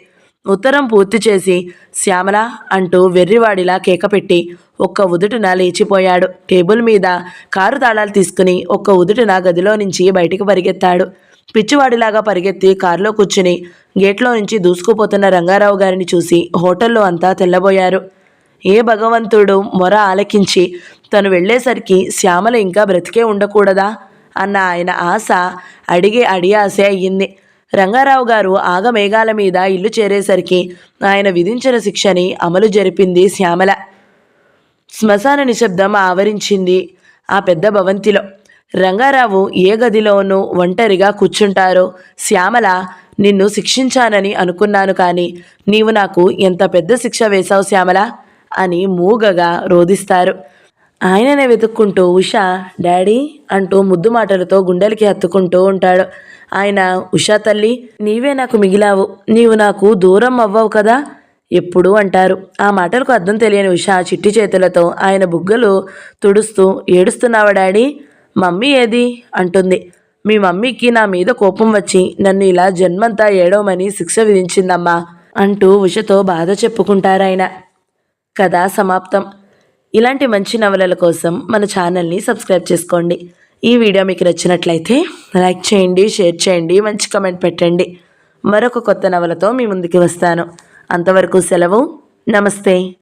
ఉత్తరం పూర్తి చేసి శ్యామల అంటూ వెర్రివాడిలా కేకపెట్టి ఒక్క ఉదుటున లేచిపోయాడు. టేబుల్ మీద కారు తాళాలు తీసుకుని ఒక్క ఉదుటున గదిలో నుంచి బయటికి పరిగెత్తాడు. పిచ్చివాడిలాగా పరిగెత్తి కారులో కూర్చుని గేట్లో నుంచి దూసుకుపోతున్న రంగారావు గారిని చూసి హోటల్లో అంతా తెల్లబోయారు. ఏ భగవంతుడు మొర ఆలకించి తను వెళ్ళేసరికి శ్యామల ఇంకా బ్రతికే ఉండకూడదా అన్న ఆయన ఆశ అడిగే అడియాసే అయ్యింది. రంగారావు గారు ఆగమేఘాల మీద ఇల్లు చేరేసరికి ఆయన విధించిన శిక్షని అమలు జరిపింది శ్యామల. శ్మశాన నిశ్శబ్దం ఆవరించింది ఆ పెద్ద భవంతిలో. రంగారావు ఏ గదిలోనూ ఒంటరిగా కూర్చుంటారో శ్యామల, నిన్ను శిక్షించానని అనుకున్నాను, కానీ నీవు నాకు ఎంత పెద్ద శిక్ష వేశావు శ్యామల అని మూగగా రోదిస్తారు. ఆయననే వెతుక్కుంటూ ఉషా, డాడీ అంటూ ముద్దు మాటలతో గుండెలకి హత్తుకుంటూ ఉంటాడు. ఆయన, ఉషా తల్లి, నీవే నాకు మిగిలావు, నీవు నాకు దూరం అవ్వవు కదా ఎప్పుడు అంటారు. ఆ మాటలకు అర్థం తెలియని ఉషా చిట్టి చేతులతో ఆయన బుగ్గలు తుడుస్తూ, ఏడుస్తున్నావా డాడీ? మమ్మీ ఏది అంటుంది. మీ మమ్మీకి నా మీద కోపం వచ్చి నన్ను ఇలా జన్మంతా ఏడవమని శిక్ష విధించిందమ్మా అంటూ ఉషతో బాధ చెప్పుకుంటారాయన. కథ సమాప్తం. ఇలాంటి మంచి నవలల కోసం మన ఛానల్ని సబ్స్క్రైబ్ చేసుకోండి. ఈ వీడియో మీకు నచ్చినట్లయితే లైక్ చేయండి, షేర్ చేయండి, మంచి కామెంట్ పెట్టండి. మరొక కొత్త నవలతో మీ ముందుకు వస్తాను. అంతవరకు సెలవు. నమస్తే.